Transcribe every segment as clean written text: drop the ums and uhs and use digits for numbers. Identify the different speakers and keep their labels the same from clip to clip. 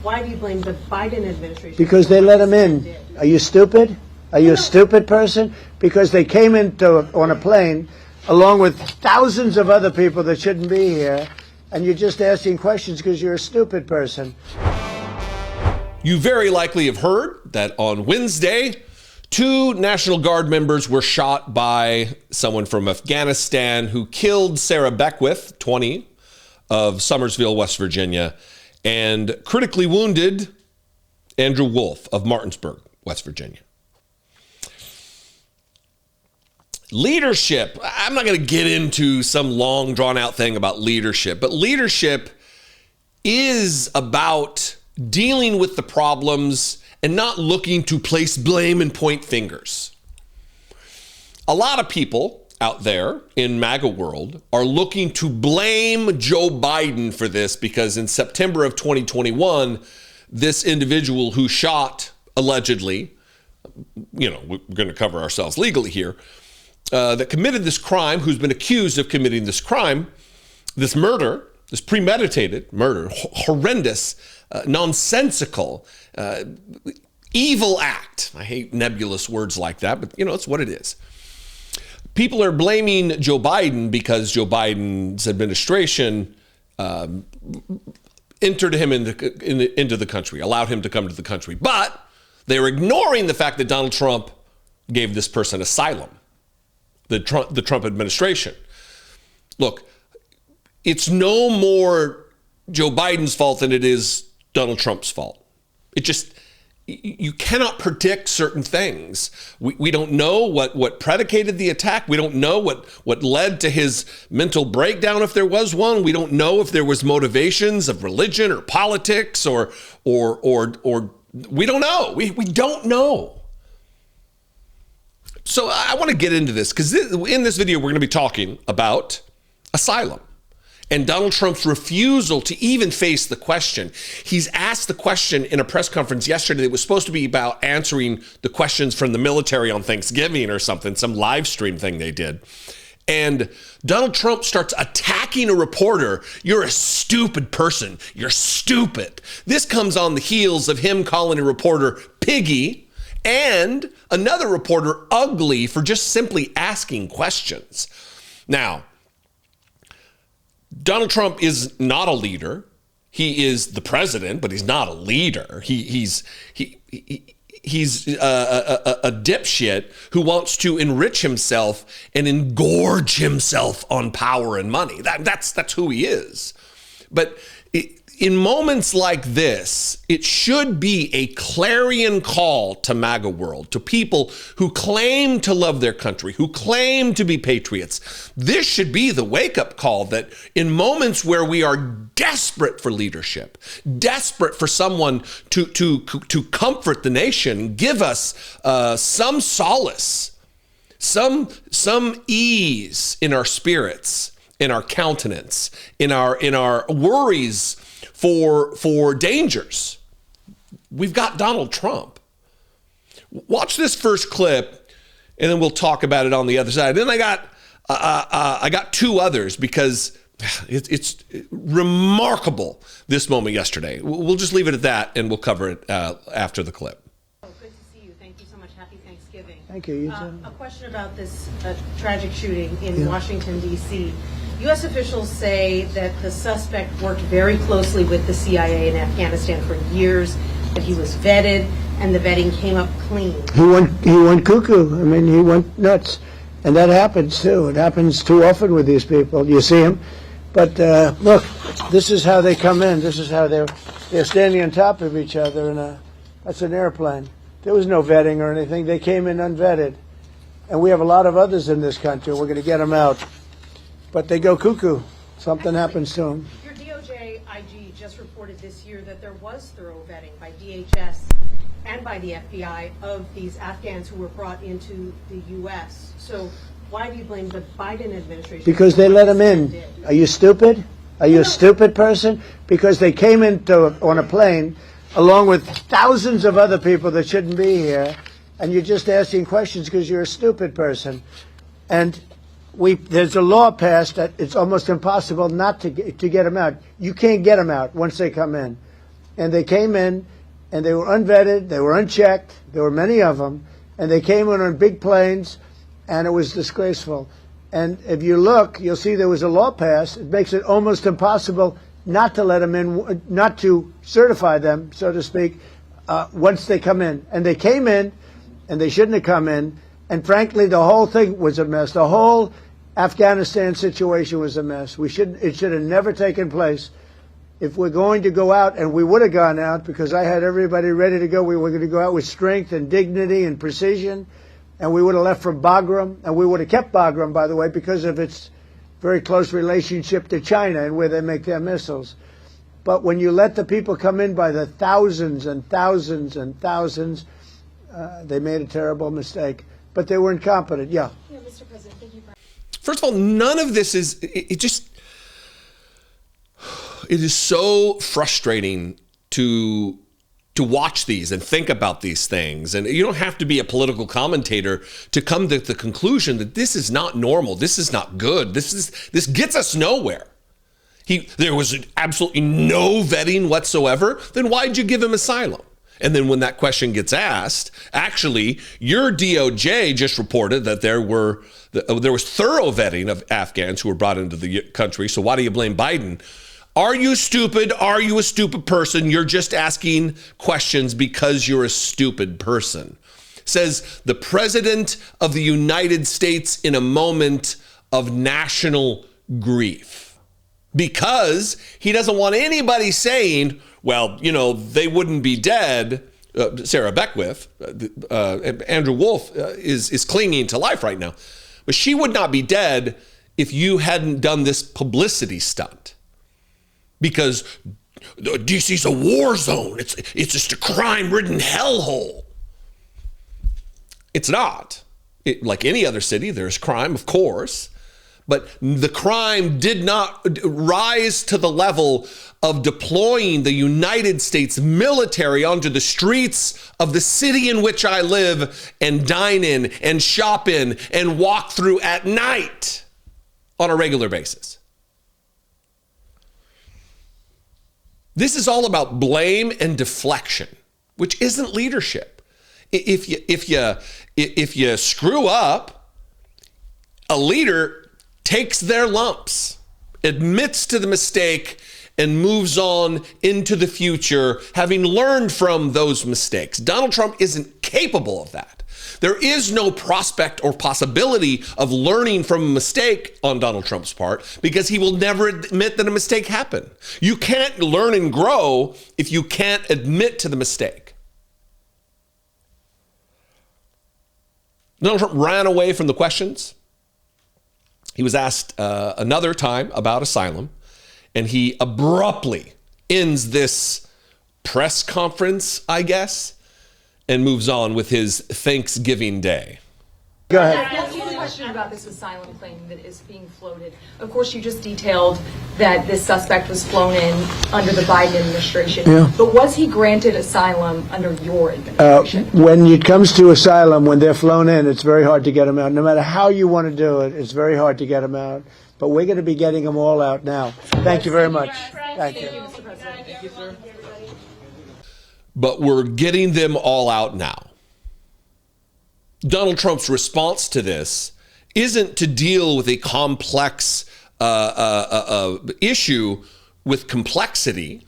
Speaker 1: why do you blame the Biden administration?
Speaker 2: Because they let them in. Are you stupid? Are you a stupid person? Because they came on a plane along with thousands of other people that shouldn't be here, and you're just asking questions because you're a stupid person.
Speaker 3: You very likely have heard that on Wednesday, 2 National Guard members were shot by someone from Afghanistan who killed Sarah Beckwith, 20, of Summersville, West Virginia, and critically wounded Andrew Wolf of Martinsburg, West Virginia. Leadership. I'm not going to get into some long drawn out thing about leadership, but leadership is about dealing with the problems and not looking to place blame and point fingers. A lot of people out there in MAGA world are looking to blame Joe Biden for this because in September of 2021, this individual who shot allegedly, we're going to cover ourselves legally here, that committed this crime, who's been accused of committing this crime, this murder, this premeditated murder, horrendous, nonsensical, evil act. I hate nebulous words like that, but it's what it is. People are blaming Joe Biden because Joe Biden's administration entered him into the country, allowed him to come to the country. But they're ignoring the fact that Donald Trump gave this person asylum, the Trump administration. Look, it's no more Joe Biden's fault than it is Donald Trump's fault. You cannot predict certain things. We don't know what predicated the attack. We don't know what led to his mental breakdown, if there was one. We don't know if there was motivations of religion or politics or we don't know. We don't know. So I want to get into this because in this video, we're going to be talking about asylum and Donald Trump's refusal to even face the question. He's asked the question in a press conference yesterday that was supposed to be about answering the questions from the military on Thanksgiving or something, some live stream thing they did. And Donald Trump starts attacking a reporter. You're a stupid person. You're stupid. This comes on the heels of him calling a reporter piggy and another reporter ugly for just simply asking questions. Now, Donald Trump is not a leader. He is the president, but he's not a leader. He's a dipshit who wants to enrich himself and engorge himself on power and money. That's who he is. But in moments like this, it should be a clarion call to MAGA world, to people who claim to love their country, who claim to be patriots. This should be the wake-up call that in moments where we are desperate for leadership, desperate for someone to comfort the nation, give us some solace, some ease in our spirits, in our countenance, in our worries for dangers. We've got Donald Trump. Watch this first clip, and then we'll talk about it on the other side. Then I got 2 others because it's remarkable, this moment yesterday. We'll just leave it at that, and we'll cover it after the clip.
Speaker 1: Good to see you. Thank you so much. Happy Thanksgiving.
Speaker 2: Thank you. You too.
Speaker 1: A question about this tragic shooting in Washington, D.C. U.S. officials say that the suspect worked very closely with the CIA in Afghanistan for years, that he was vetted, and the vetting came up clean.
Speaker 2: He went cuckoo. I mean, he went nuts. And that happens, too. It happens too often with these people. You see them. But look, this is how they come in. This is how they're standing on top of each other. And that's an airplane. There was no vetting or anything. They came in unvetted. And we have a lot of others in this country. We're going to get them out. But they go cuckoo. Something happens to them.
Speaker 1: Your DOJ IG just reported this year that there was thorough vetting by DHS and by the FBI of these Afghans who were brought into the U.S. So why do you blame the Biden administration?
Speaker 2: Because they let them in. Are you stupid? Are you a stupid person? Because they came on a plane along with thousands of other people that shouldn't be here, and you're just asking questions because you're a stupid person. And there's a law passed that it's almost impossible not to get them out. You can't get them out once they come in. and they came in, and they were unvetted, they were unchecked, there were many of them, and they came in on big planes, and it was disgraceful. And if you look, you'll see there was a law passed. It makes it almost impossible not to let them in, not to certify them, so to speak, once they come in. And they came in, and they shouldn't have come in. And frankly, the whole thing was a mess. The whole Afghanistan situation was a mess. It should have never taken place. If we're going to go out, and we would have gone out because I had everybody ready to go, we were going to go out with strength and dignity and precision, and we would have left from Bagram, and we would have kept Bagram, by the way, because of its very close relationship to China and where they make their missiles. But when you let the people come in by the thousands and thousands and thousands, they made a terrible mistake. But they were incompetent. Yeah.
Speaker 4: Yeah, Mr. President, thank you.
Speaker 3: First of all, none of this is, it is so frustrating to watch these and think about these things. And you don't have to be a political commentator to come to the conclusion that this is not normal. This is not good. This gets us nowhere. There was absolutely no vetting whatsoever. Then why'd you give him asylum? And then when that question gets asked, actually, your DOJ just reported that there was thorough vetting of Afghans who were brought into the country. So why do you blame Biden? Are you stupid? Are you a stupid person? You're just asking questions because you're a stupid person. Says the President of the United States in a moment of national grief, because he doesn't want anybody saying, well, they wouldn't be dead. Sarah Beckwith, Andrew Wolf is clinging to life right now, but she would not be dead if you hadn't done this publicity stunt. Because DC's a war zone. It's just a crime-ridden hellhole. It's not. Like any other city, there's crime, of course. But the crime did not rise to the level of deploying the United States military onto the streets of the city in which I live and dine in and shop in and walk through at night on a regular basis. This is all about blame and deflection, which isn't leadership. If you screw up, a leader takes their lumps, admits to the mistake, and moves on into the future, having learned from those mistakes. Donald Trump isn't capable of that. There is no prospect or possibility of learning from a mistake on Donald Trump's part, because he will never admit that a mistake happened. You can't learn and grow if you can't admit to the mistake. Donald Trump ran away from the questions. He was asked another time about asylum, and he abruptly ends this press conference, I guess, and moves on with his Thanksgiving Day.
Speaker 2: Go ahead.
Speaker 4: I have a question about this asylum claim that is being floated. Of course, you just detailed that this suspect was flown in under the Biden administration.
Speaker 2: Yeah.
Speaker 4: But was he granted asylum under your administration?
Speaker 2: When it comes to asylum, when they're flown in, it's very hard to get them out. No matter how you want to do it, it's very hard to get them out. But we're going to be getting them all out now. Thank you very much. Thank you.
Speaker 4: Mr. President. Thank you, sir.
Speaker 3: But we're getting them all out now. Donald Trump's response to this isn't to deal with a complex issue with complexity.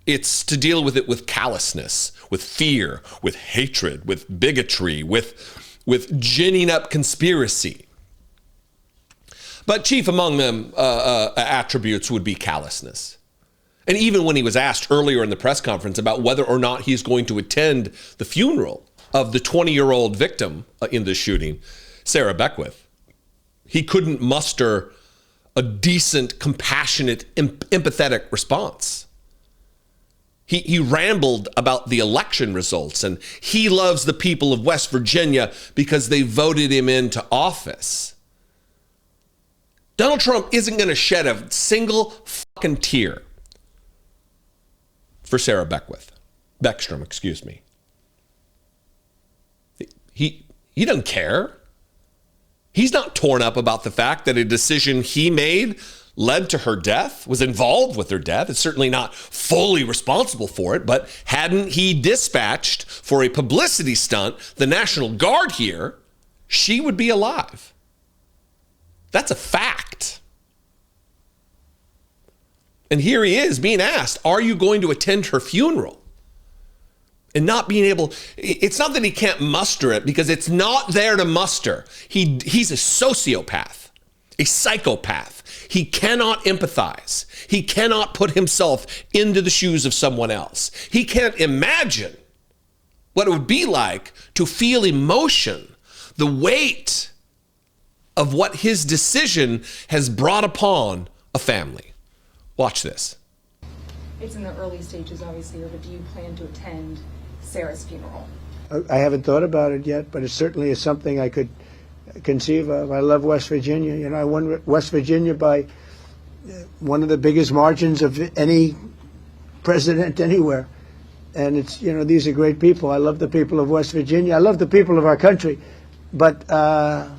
Speaker 3: It's to deal with it with callousness, with fear, with hatred, with bigotry, with ginning up conspiracy. But chief among them attributes would be callousness. And even when he was asked earlier in the press conference about whether or not he's going to attend the funeral of the 20-year-old victim in the shooting, Sarah Beckwith, he couldn't muster a decent, compassionate, empathetic response. He rambled about the election results, and he loves the people of West Virginia because they voted him into office. Donald Trump isn't going to shed a single fucking tear for Sarah Beckstrom, excuse me. He doesn't care. He's not torn up about the fact that a decision he made led to her death, was involved with her death. It's certainly not fully responsible for it, but hadn't he dispatched for a publicity stunt the National Guard here, she would be alive. That's a fact. And here he is being asked, are you going to attend her funeral? And not being able, it's not that he can't muster it, because it's not there to muster. He's a sociopath, a psychopath. He cannot empathize. He cannot put himself into the shoes of someone else. He can't imagine what it would be like to feel emotion, the weight of what his decision has brought upon a family. Watch this.
Speaker 4: It's in the early stages, obviously, but do you plan to attend Sarah's funeral?
Speaker 2: I haven't thought about it yet, but it certainly is something I could conceive of. I love West Virginia. You know, I won West Virginia by one of the biggest margins of any president anywhere. And it's, you know, these are great people. I love the people of West Virginia. I love the people of our country. But I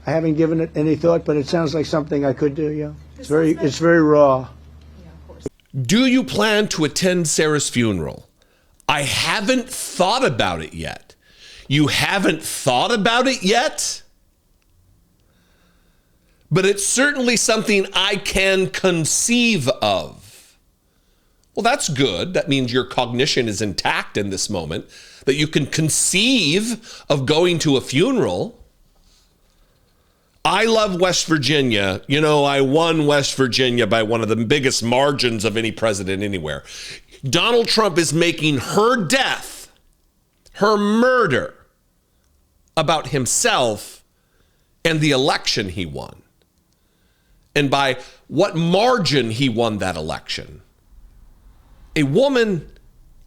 Speaker 2: haven't given it any thought, but it sounds like something I could do, yeah. It's very raw.
Speaker 4: Yeah, of course.
Speaker 3: Do you plan to attend Sarah's funeral? I haven't thought about it yet. You haven't thought about it yet? But it's certainly something I can conceive of. Well, that's good. That means your cognition is intact in this moment, that you can conceive of going to a funeral. I love West Virginia. You know, I won West Virginia by one of the biggest margins of any president anywhere. Donald Trump is making her death, her murder, about himself and the election he won. And by what margin he won that election. A woman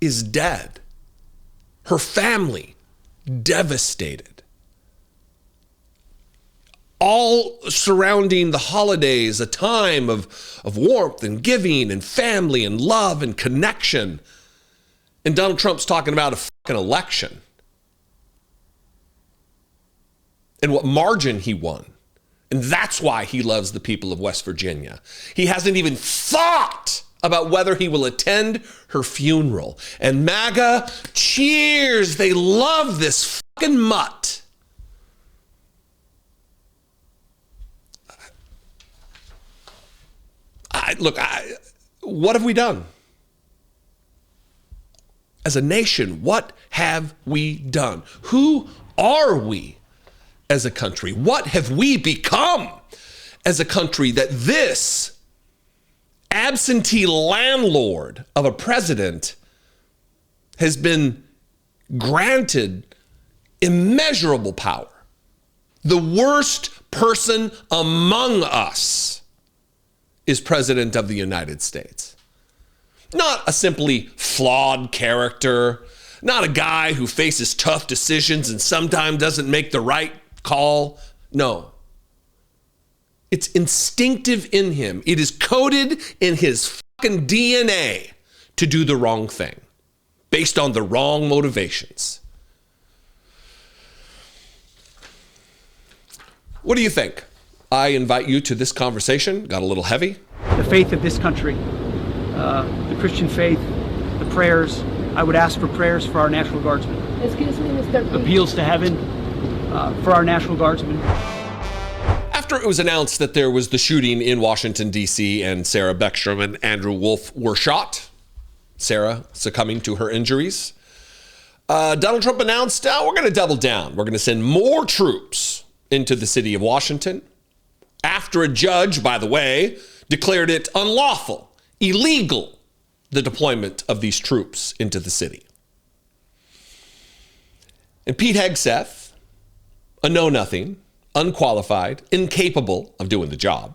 Speaker 3: is dead. Her family devastated. All surrounding the holidays, a time of warmth and giving and family and love and connection. And Donald Trump's talking about a fucking election. And what margin he won. And that's why he loves the people of West Virginia. He hasn't even thought about whether he will attend her funeral. And MAGA, cheers, they love this fucking mutt. What have we done? As a nation, what have we done? Who are we as a country? What have we become as a country that this absentee landlord of a president has been granted immeasurable power? The worst person among us is president of the United States. Not a simply flawed character, not a guy who faces tough decisions and sometimes doesn't make the right call. No. It's instinctive in him. It is coded in his fucking DNA to do the wrong thing based on the wrong motivations. What do you think? I invite you to this conversation. Got a little heavy.
Speaker 5: The faith of this country, the Christian faith, the prayers. I would ask for prayers for our National Guardsmen.
Speaker 6: Excuse me, Mr. P.
Speaker 5: Appeals to heaven for our National Guardsmen.
Speaker 3: After it was announced that there was the shooting in Washington, D.C., and Sarah Beckstrom and Andrew Wolf were shot, Sarah succumbing to her injuries, Donald Trump announced, we're going to double down. We're going to send more troops into the city of Washington. After a judge, by the way, declared it unlawful, illegal, the deployment of these troops into the city. And Pete Hegseth, a know-nothing, unqualified, incapable of doing the job,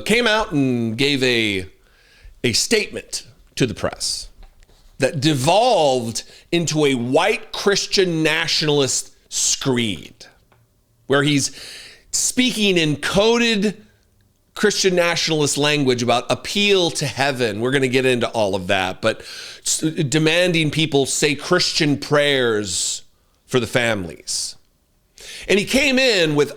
Speaker 3: came out and gave a statement to the press that devolved into a white Christian nationalist screed, where he's speaking in coded Christian nationalist language about appeal to heaven. We're going to get into all of that, but demanding people say Christian prayers for the families. And he came in with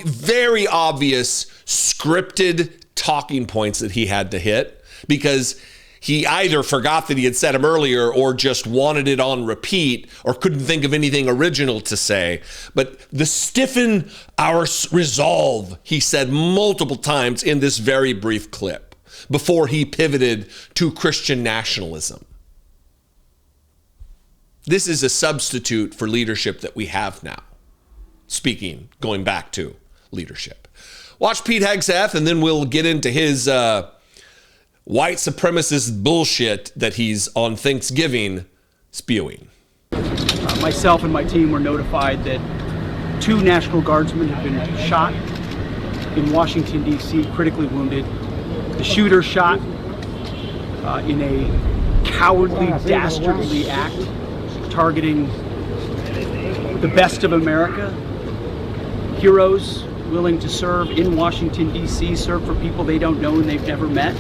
Speaker 3: very obvious scripted talking points that he had to hit because he either forgot that he had said them earlier or just wanted it on repeat or couldn't think of anything original to say. But the stiffen our resolve, he said multiple times in this very brief clip before he pivoted to Christian nationalism. This is a substitute for leadership that we have now. Speaking, going back to leadership. Watch Pete Hegseth, and then we'll get into his white supremacist bullshit that he's on Thanksgiving spewing.
Speaker 5: Myself and my team were notified that 2 National Guardsmen have been shot in Washington, D.C., critically wounded. The shooter shot in a cowardly, dastardly act targeting the best of America. Heroes willing to serve in Washington, D.C., serve for people they don't know and they've never met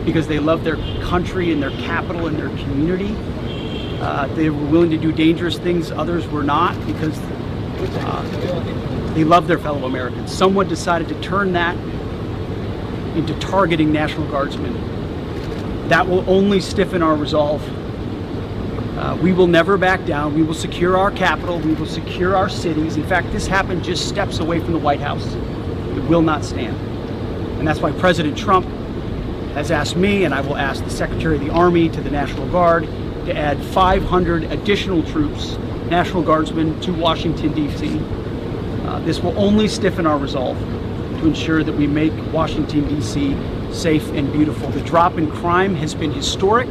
Speaker 5: because they love their country and their capital and their community. They were willing to do dangerous things others were not because they love their fellow Americans. Someone decided to turn that into targeting National Guardsmen. That will only stiffen our resolve. We will never back down. We will secure our capital. We will secure our cities. In fact, this happened just steps away from the White House. It will not stand. And that's why President Trump has asked me, and I will ask the Secretary of the Army to the National Guard, to add 500 additional troops, National Guardsmen, to Washington, D.C. This will only stiffen our resolve to ensure that we make Washington, D.C. safe and beautiful. The drop in crime has been historic.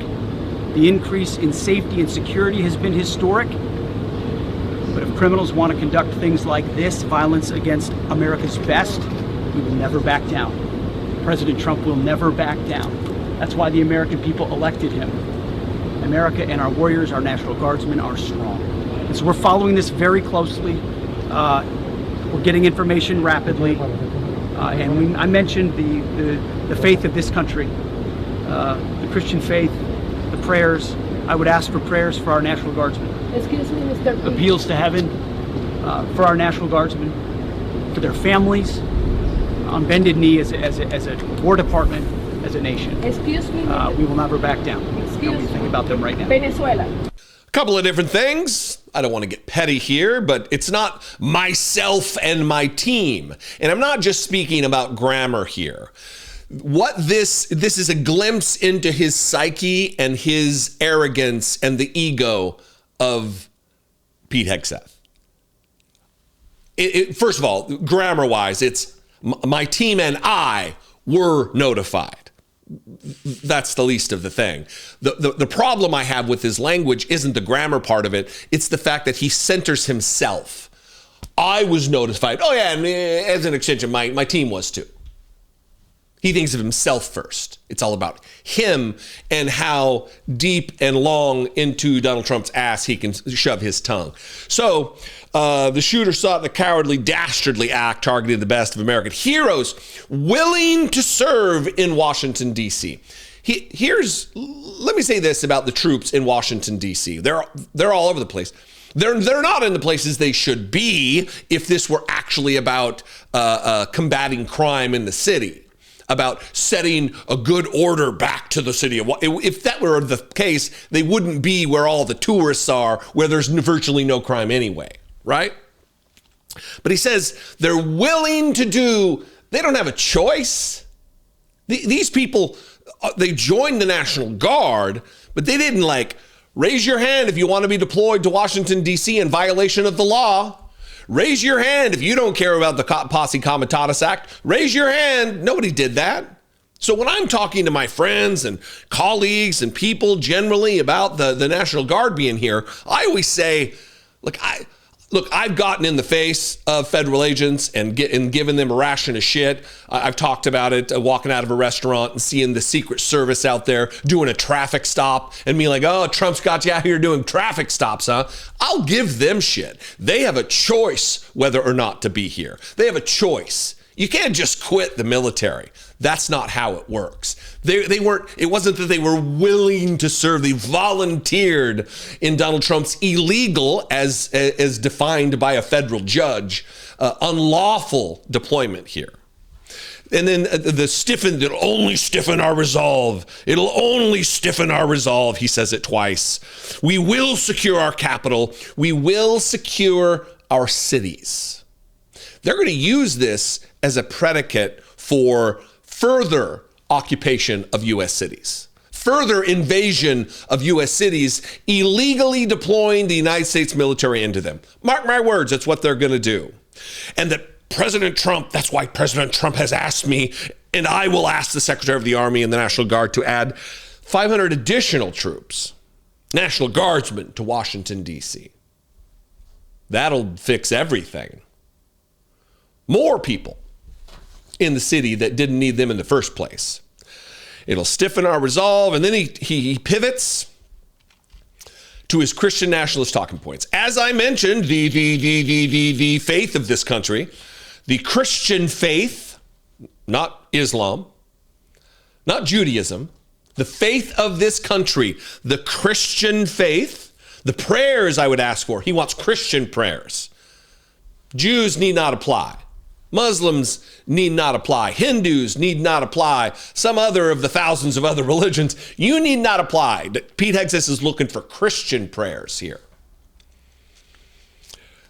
Speaker 5: The increase in safety and security has been historic. But if criminals want to conduct things like this, violence against America's best, we will never back down. President Trump will never back down. That's why the American people elected him. America and our warriors, our National Guardsmen, are strong. And so we're following this very closely. We're getting information rapidly. I mentioned the faith of this country, the Christian faith, the prayers. I would ask for prayers for our National Guardsmen.
Speaker 6: Excuse me, Mr. P.
Speaker 5: Appeals to heaven for our National Guardsmen, for their families, on bended knee as a War Department, as a nation.
Speaker 6: Excuse me,
Speaker 5: we will never back down.
Speaker 6: Excuse
Speaker 5: Don't we think about them right now?
Speaker 6: Venezuela.
Speaker 3: A couple of different things. I don't want to get petty here, but it's not myself and my team. And I'm not just speaking about grammar here. What this is a glimpse into his psyche and his arrogance and the ego of Pete Hegseth. First of all, grammar-wise, it's my team and I were notified. That's the least of the thing. The problem I have with his language isn't the grammar part of it. It's the fact that he centers himself. I was notified. Oh yeah, and as an extension, my team was too. He thinks of himself first. It's all about him and how deep and long into Donald Trump's ass he can shove his tongue. So the shooter sought in a cowardly, dastardly act targeting the best of American heroes willing to serve in Washington, D.C. Let me say this about the troops in Washington, D.C. They're all over the place. They're not in the places they should be if this were actually about combating crime in the city, about setting a good order back to the city. If that were the case, they wouldn't be where all the tourists are, where there's virtually no crime anyway, right? But he says they're willing to do, they don't have a choice. These people, they joined the National Guard, but they didn't raise your hand if you want to be deployed to Washington, D.C. in violation of the law. Raise your hand if you don't care about the Posse Comitatus Act. Raise your hand. Nobody did that. So when I'm talking to my friends and colleagues and people generally about the National Guard being here, I always say, I've gotten in the face of federal agents and given them a ration of shit. I've talked about it walking out of a restaurant and seeing the Secret Service out there doing a traffic stop and being like, oh, Trump's got you out here doing traffic stops, huh? I'll give them shit. They have a choice whether or not to be here. They have a choice. You can't just quit the military. That's not how it works. They weren't, it wasn't that they were willing to serve. They volunteered in Donald Trump's illegal, as defined by a federal judge, unlawful deployment here. And then it'll only stiffen our resolve. It'll only stiffen our resolve. He says it twice. We will secure our capital. We will secure our cities. They're going to use this as a predicate for further occupation of U.S. cities, further invasion of U.S. cities, illegally deploying the United States military into them. Mark my words, that's what they're going to do. And that President Trump, that's why President Trump has asked me, and I will ask the Secretary of the Army and the National Guard to add 500 additional troops, National Guardsmen, to Washington, D.C. That'll fix everything. More people in the city that didn't need them in the first place. It'll stiffen our resolve, and then he pivots to his Christian nationalist talking points. As I mentioned, the faith of this country, the Christian faith, not Islam, not Judaism, the faith of this country, the Christian faith, the prayers I would ask for. He wants Christian prayers. Jews need not apply. Muslims need not apply. Hindus need not apply. Some other of the thousands of other religions, you need not apply. Pete Hegseth is looking for Christian prayers here.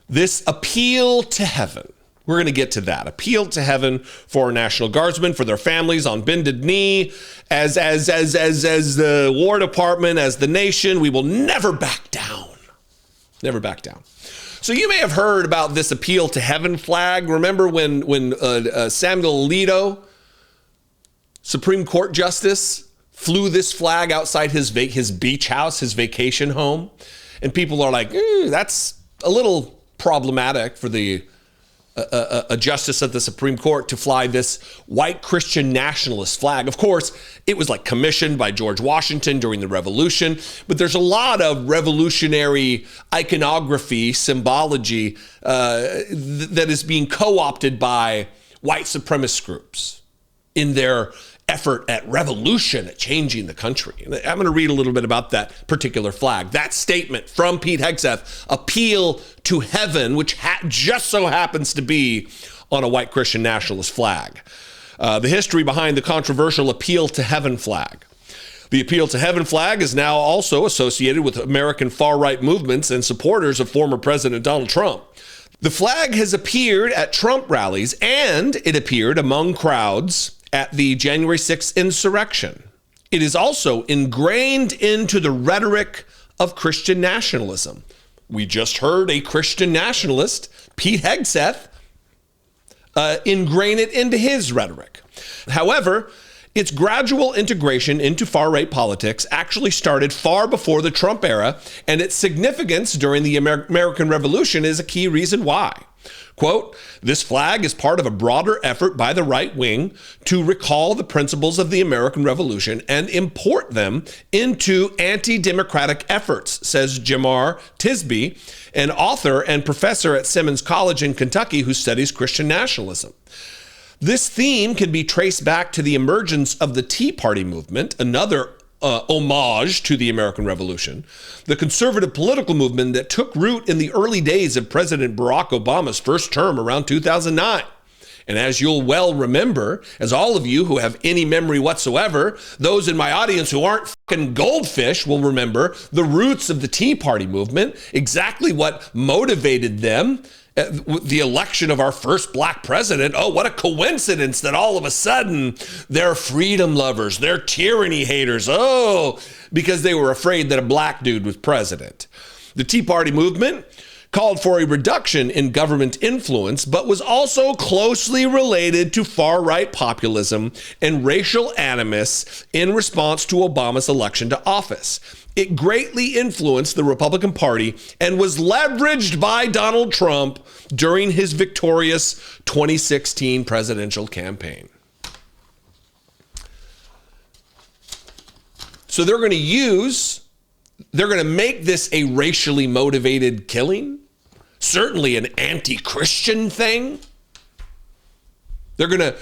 Speaker 3: This appeal to heaven, we're going to get to that. Appeal to heaven for our National Guardsmen, for their families on bended knee, as the War Department, as the nation, we will never back down. Never back down. So you may have heard about this appeal to heaven flag. Remember when Samuel Alito, Supreme Court Justice, flew this flag outside his beach house, his vacation home? And people are like, that's a little problematic for a justice of the Supreme Court to fly this white Christian nationalist flag. Of course, it was like commissioned by George Washington during the Revolution, but there's a lot of revolutionary iconography, symbology that is being co-opted by white supremacist groups in their effort at revolution, at changing the country. And I'm going to read a little bit about that particular flag. That statement from Pete Hegseth, appeal to heaven, which just so happens to be on a white Christian nationalist flag. The history behind the controversial appeal to heaven flag. The appeal to heaven flag is now also associated with American far-right movements and supporters of former President Donald Trump. The flag has appeared at Trump rallies, and it appeared among crowds at the January 6th insurrection. It is also ingrained into the rhetoric of Christian nationalism. We just heard a Christian nationalist, Pete Hegseth, ingrain it into his rhetoric. However, its gradual integration into far-right politics actually started far before the Trump era, and its significance during the American Revolution is a key reason why. Quote, this flag is part of a broader effort by the right wing to recall the principles of the American Revolution and import them into anti-democratic efforts, says Jamar Tisby, an author and professor at Simmons College in Kentucky who studies Christian nationalism. This theme can be traced back to the emergence of the Tea Party movement, another homage to the American Revolution, the conservative political movement that took root in the early days of President Barack Obama's first term around 2009. And as you'll well remember, as all of you who have any memory whatsoever, those in my audience who aren't fucking goldfish will remember the roots of the Tea Party movement, exactly what motivated them. The election of our first black president. Oh, what a coincidence that all of a sudden they're freedom lovers, they're tyranny haters. Oh, because they were afraid that a black dude was president. The Tea Party movement called for a reduction in government influence, but was also closely related to far-right populism and racial animus in response to Obama's election to office. It greatly influenced the Republican Party and was leveraged by Donald Trump during his victorious 2016 presidential campaign. So they're going to make this a racially motivated killing, certainly an anti-Christian thing. They're going to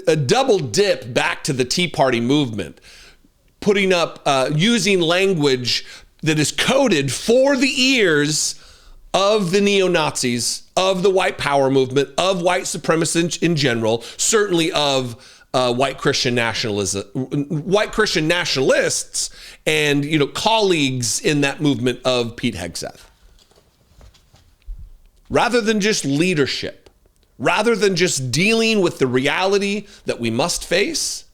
Speaker 3: a double dip back to the Tea Party movement, putting up, using language that is coded for the ears of the neo-Nazis, of the white power movement, of white supremacists in general, certainly of white Christian nationalists, and colleagues in that movement of Pete Hegseth. Rather than just leadership, rather than just dealing with the reality that we must face,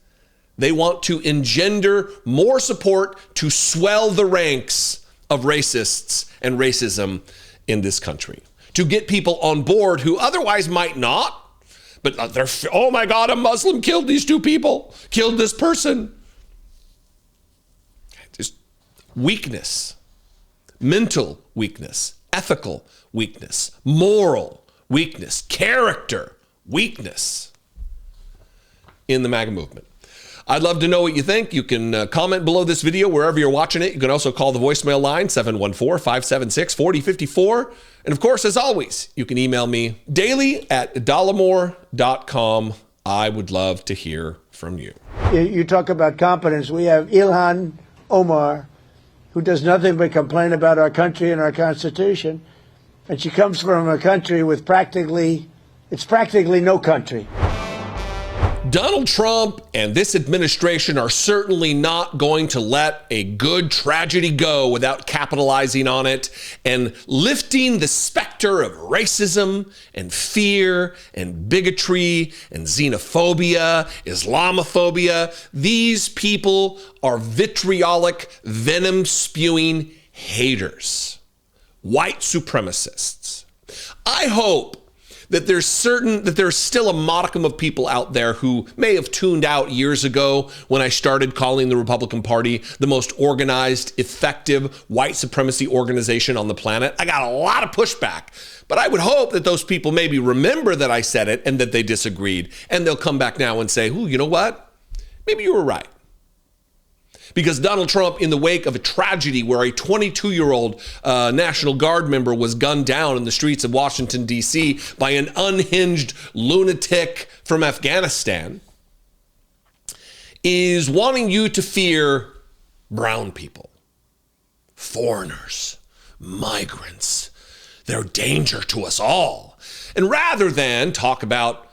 Speaker 3: they want to engender more support to swell the ranks of racists and racism in this country, to get people on board who otherwise might not, but they're, oh my God, a Muslim killed these two people, killed this person. Just weakness, mental weakness, ethical weakness, moral weakness, character weakness in the MAGA movement. I'd love to know what you think. You can comment below this video wherever you're watching it. You can also call the voicemail line, 714-576-4054. And of course, as always, you can email me daily at dollemore.com. I would love to hear from you.
Speaker 2: You talk about competence. We have Ilhan Omar, who does nothing but complain about our country and our Constitution. And she comes from a country with practically no country.
Speaker 3: Donald Trump and this administration are certainly not going to let a good tragedy go without capitalizing on it and lifting the specter of racism and fear and bigotry and xenophobia, Islamophobia. These people are vitriolic, venom-spewing haters, white supremacists. I hope that there's still a modicum of people out there who may have tuned out years ago when I started calling the Republican Party the most organized, effective white supremacy organization on the planet. I got a lot of pushback, but I would hope that those people maybe remember that I said it and that they disagreed, and they'll come back now and say, ooh, you know what? Maybe you were right. Because Donald Trump, in the wake of a tragedy where a 22-year-old National Guard member was gunned down in the streets of Washington, D.C. by an unhinged lunatic from Afghanistan, is wanting you to fear brown people, foreigners, migrants. They're a danger to us all. And rather than talk about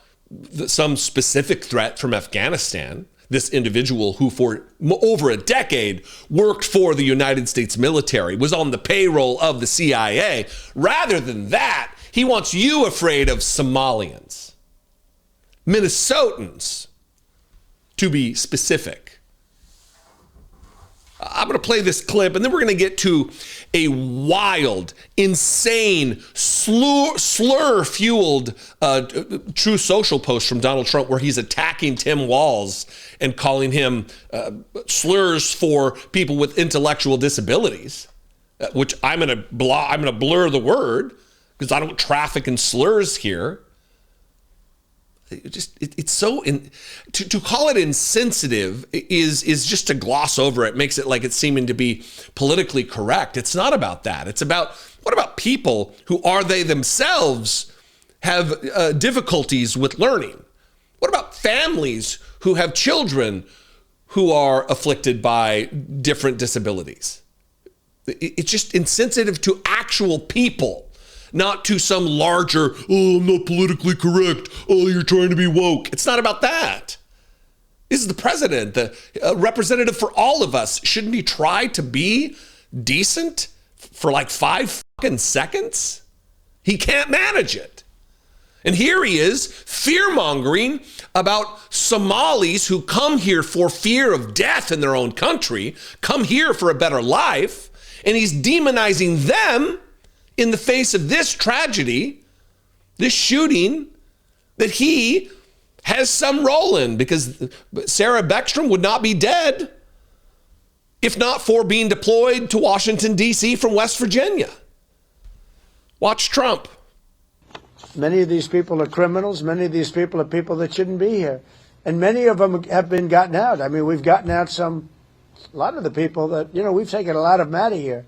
Speaker 3: some specific threat from Afghanistan, this individual who for over a decade worked for the United States military, was on the payroll of the CIA. Rather than that, he wants you afraid of Somalians, Minnesotans, to be specific. I'm going to play this clip, and then we're going to get to a wild, insane, slur-fueled True Social post from Donald Trump where he's attacking Tim Walz and calling him slurs for people with intellectual disabilities, which I'm going to blur the word because I don't traffic in slurs here. It's so to call it insensitive is just to gloss over it, makes it like it's seeming to be politically correct. It's not about that. It's about, what about people who are they themselves have difficulties with learning? What about families who have children who are afflicted by different disabilities? It's just insensitive to actual people, not to some larger, oh, I'm not politically correct, oh, you're trying to be woke. It's not about that. This is the president, the representative for all of us. Shouldn't he try to be decent for like 5 fucking seconds? He can't manage it. And here he is, fear-mongering about Somalis who come here for fear of death in their own country, come here for a better life, and he's demonizing them in the face of this tragedy, this shooting that he has some role in, because Sarah Beckstrom would not be dead if not for being deployed to Washington, D.C. from West Virginia. Watch Trump.
Speaker 2: Many of these people are criminals. Many of these people are people that shouldn't be here. And many of them have been gotten out. I mean, we've gotten out a lot of the people that, we've taken a lot of them out of here.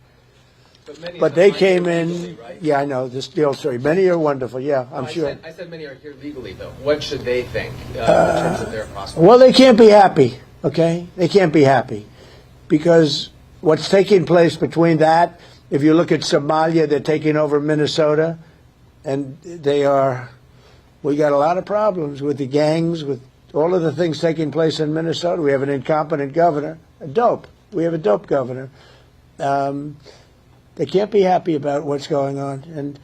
Speaker 2: But they came in, yeah, I know, the old story. Many are wonderful, yeah, I'm sure.
Speaker 6: I said many are here legally, though. What should they think in terms of their prospects?
Speaker 2: Well, they can't be happy, okay? They can't be happy. Because what's taking place between that, if you look at Somalia, they're taking over Minnesota, and we got a lot of problems with the gangs, with all of the things taking place in Minnesota. We have an incompetent governor, we have a dope governor. They can't be happy about what's going on. And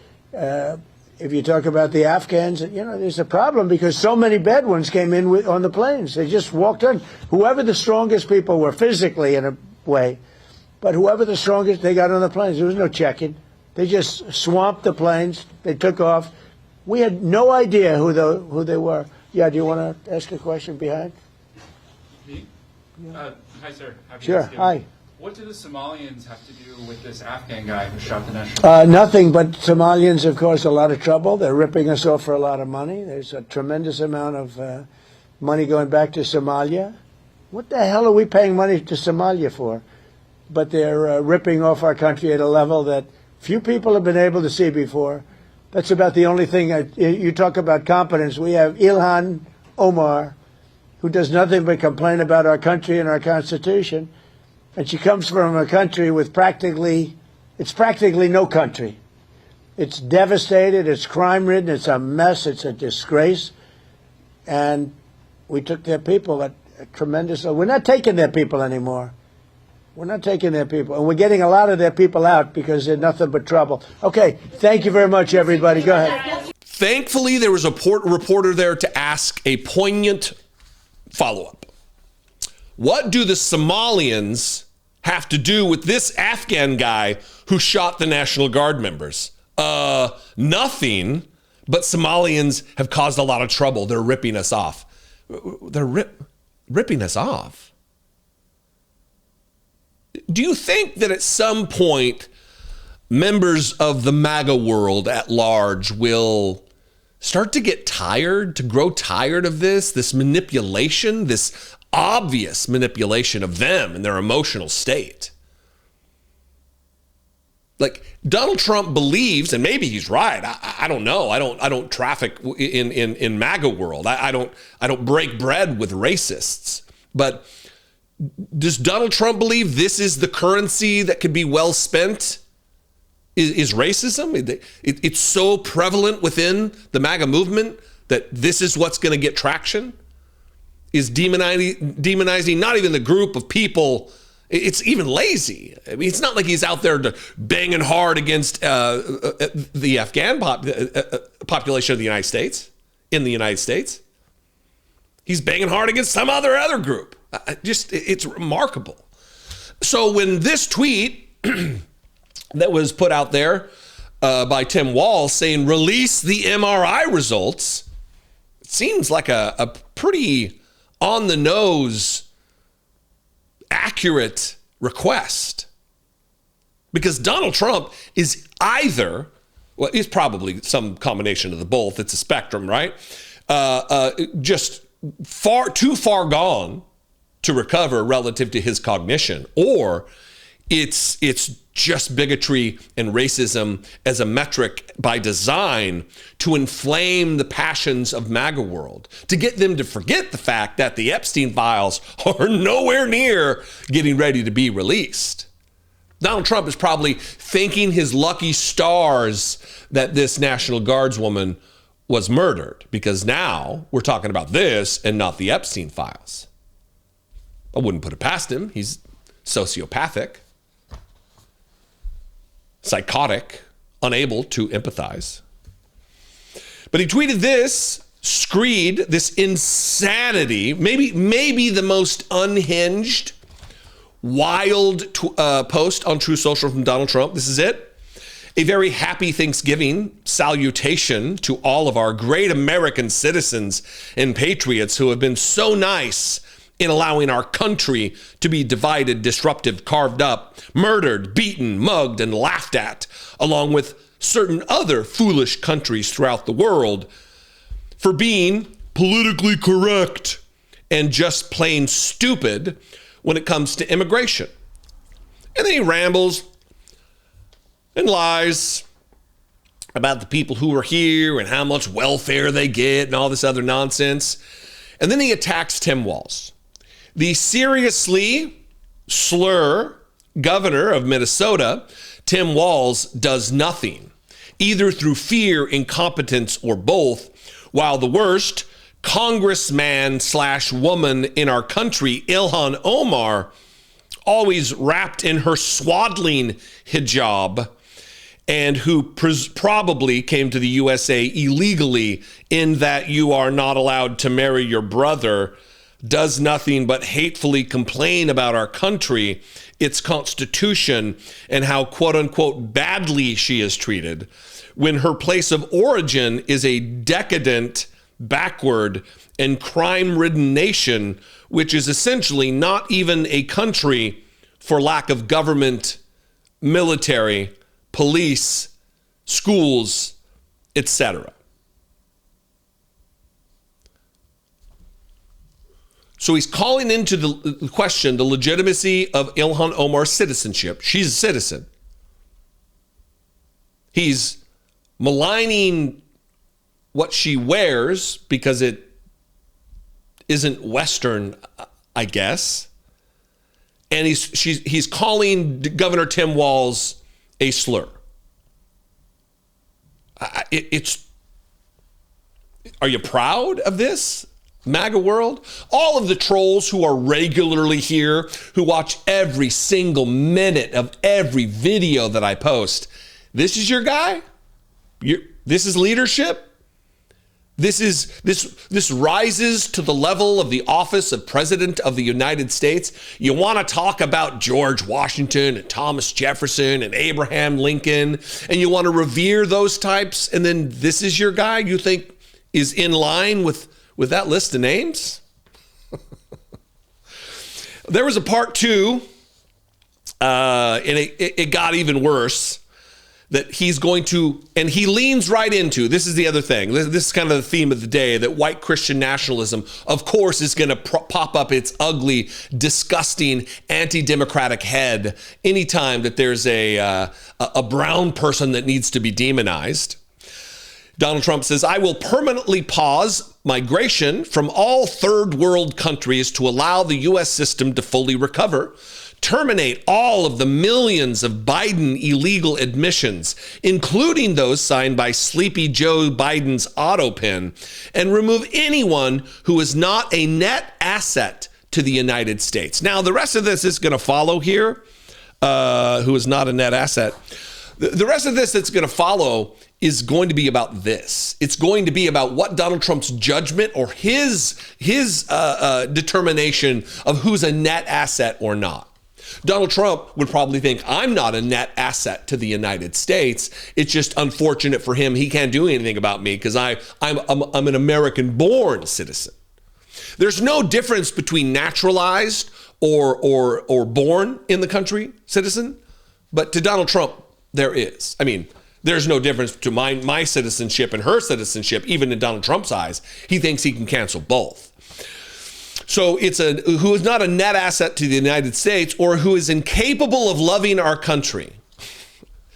Speaker 2: if you talk about the Afghans, there's a problem because so many Bedouins came in on the planes. They just walked in. Whoever the strongest people were physically in a way, but whoever the strongest, they got on the planes. There was no checking. They just swamped the planes. They took off. We had no idea who they were. Yeah, do you want to ask a question behind?
Speaker 7: Me? Hi, sir. Happy
Speaker 2: Sure.
Speaker 7: Thanksgiving.
Speaker 2: Hi.
Speaker 7: What do the Somalians have to do with this Afghan guy who shot the national?
Speaker 2: Nothing, but Somalians have caused a lot of trouble. They're ripping us off for a lot of money. There's a tremendous amount of money going back to Somalia. What the hell are we paying money to Somalia for? But they're ripping off our country at a level that few people have been able to see before. That's about the only thing. You talk about competence. We have Ilhan Omar, who does nothing but complain about our country and our Constitution. And she comes from a country with practically no country. It's devastated, it's crime-ridden, it's a mess, it's a disgrace. And we took their people at a tremendous... We're not taking their people anymore. We're not taking their people. And we're getting a lot of their people out because they're nothing but trouble. Okay, thank you very much, everybody. Go ahead.
Speaker 3: Thankfully, there was a reporter there to ask a poignant follow-up. What do the Somalians have to do with this Afghan guy who shot the National Guard members? Nothing, but Somalians have caused a lot of trouble. They're ripping us off. They're ripping us off. Do you think that at some point members of the MAGA world at large will start to get tired, to grow tired of this manipulation, this obvious manipulation of them and their emotional state? Like, Donald Trump believes, and maybe he's right. I don't know. I don't traffic in MAGA world. I don't break bread with racists. But does Donald Trump believe this is the currency that could be well spent? Is racism? It's so prevalent within the MAGA movement that this is what's going to get traction? Is demonizing not even the group of people. It's even lazy. I mean, it's not like he's out there banging hard against the Afghan population of the United States, in the United States. He's banging hard against some other group. It's remarkable. So when this tweet that was put out there by Tim Walz saying, release the MRI results, it seems like a pretty on-the-nose, accurate request. Because Donald Trump is either, well, he's probably some combination of the both. It's a spectrum, right? Just too far gone to recover relative to his cognition, or it's just bigotry and racism as a metric by design to inflame the passions of MAGA world, to get them to forget the fact that the Epstein files are nowhere near getting ready to be released. Donald Trump is probably thanking his lucky stars that this National Guardswoman was murdered, because now we're talking about this and not the Epstein files. I wouldn't put it past him. He's sociopathic, psychotic, unable to empathize. But he tweeted this screed, this insanity, maybe the most unhinged, wild post on True Social from Donald Trump. This is it. A very happy Thanksgiving salutation to all of our great American citizens and patriots who have been so nice in allowing our country to be divided, disruptive, carved up, murdered, beaten, mugged, and laughed at, along with certain other foolish countries throughout the world for being politically correct and just plain stupid when it comes to immigration. And then he rambles and lies about the people who are here and how much welfare they get and all this other nonsense. And then he attacks Tim Walz, the seriously slur governor of Minnesota. Tim Walz does nothing, either through fear, incompetence, or both, while the worst congressman/woman in our country, Ilhan Omar, always wrapped in her swaddling hijab, and who probably came to the USA illegally, in that you are not allowed to marry your brother, does nothing but hatefully complain about our country, its constitution, and how quote unquote badly she is treated, when her place of origin is a decadent, backward, and crime-ridden nation, which is essentially not even a country for lack of government, military, police, schools, etc. So he's calling into the question the legitimacy of Ilhan Omar's citizenship. She's a citizen. He's maligning what she wears because it isn't Western, I guess. And he's calling Governor Tim Walz a slur. Are you proud of this, MAGA world? All of the trolls who are regularly here, who watch every single minute of every video that I post, this is your guy? This is leadership? This rises to the level of the office of President of the United States. You want to talk about George Washington and Thomas Jefferson and Abraham Lincoln, and you want to revere those types, and then this is your guy you think is in line with that list of names? There was a part 2, and it got even worse. That he's going to, and he leans right into, this is the other thing, this is kind of the theme of the day, that white Christian nationalism, of course, is going to pop up its ugly, disgusting, anti-democratic head anytime that there's a brown person that needs to be demonized. Donald Trump says, I will permanently pause migration from all third world countries to allow the U.S. system to fully recover. Terminate all of the millions of Biden illegal admissions, including those signed by Sleepy Joe Biden's auto pen, and remove anyone who is not a net asset to the United States. Now, the rest of this is going to follow here, who is not a net asset. The rest of this that's going to follow is going to be about this. It's going to be about what Donald Trump's judgment or his determination of who's a net asset or not. Donald Trump would probably think, I'm not a net asset to the United States. It's just unfortunate for him. He can't do anything about me because I'm an American-born citizen. There's no difference between naturalized or born in the country citizen, but to Donald Trump, there is. I mean, there's no difference to my citizenship and her citizenship, even in Donald Trump's eyes. He thinks he can cancel both. So it's who is not a net asset to the United States or who is incapable of loving our country.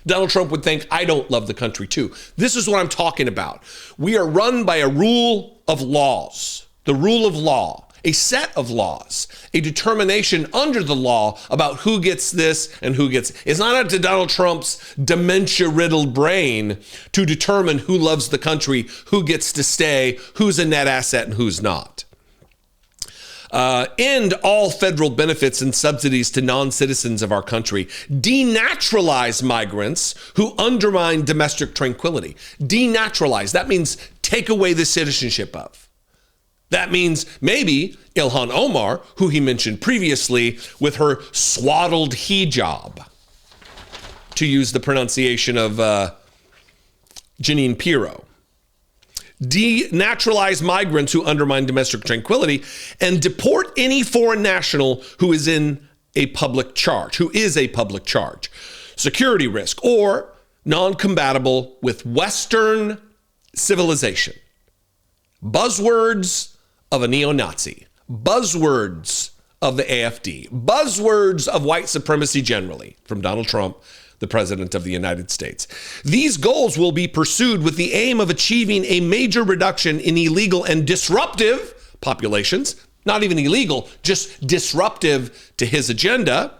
Speaker 3: Donald Trump would think, I don't love the country too. This is what I'm talking about. We are run by a rule of laws, the rule of law, a set of laws, a determination under the law about who gets this and who gets. It's not up to Donald Trump's dementia-riddled brain to determine who loves the country, who gets to stay, who's a net asset and who's not. End all federal benefits and subsidies to non-citizens of our country. Denaturalize migrants who undermine domestic tranquility. Denaturalize. That means take away the citizenship of. That means maybe Ilhan Omar, who he mentioned previously, with her swaddled hijab, to use the pronunciation of Jeanine Pirro. Denaturalize migrants who undermine domestic tranquility, and deport any foreign national who is in a public charge, security risk, or non-compatible with Western civilization. Buzzwords of a neo-Nazi, buzzwords of the AfD, buzzwords of white supremacy generally from Donald Trump. the President of the United States. These goals will be pursued with the aim of achieving a major reduction in illegal and disruptive populations, not even illegal, just disruptive to his agenda,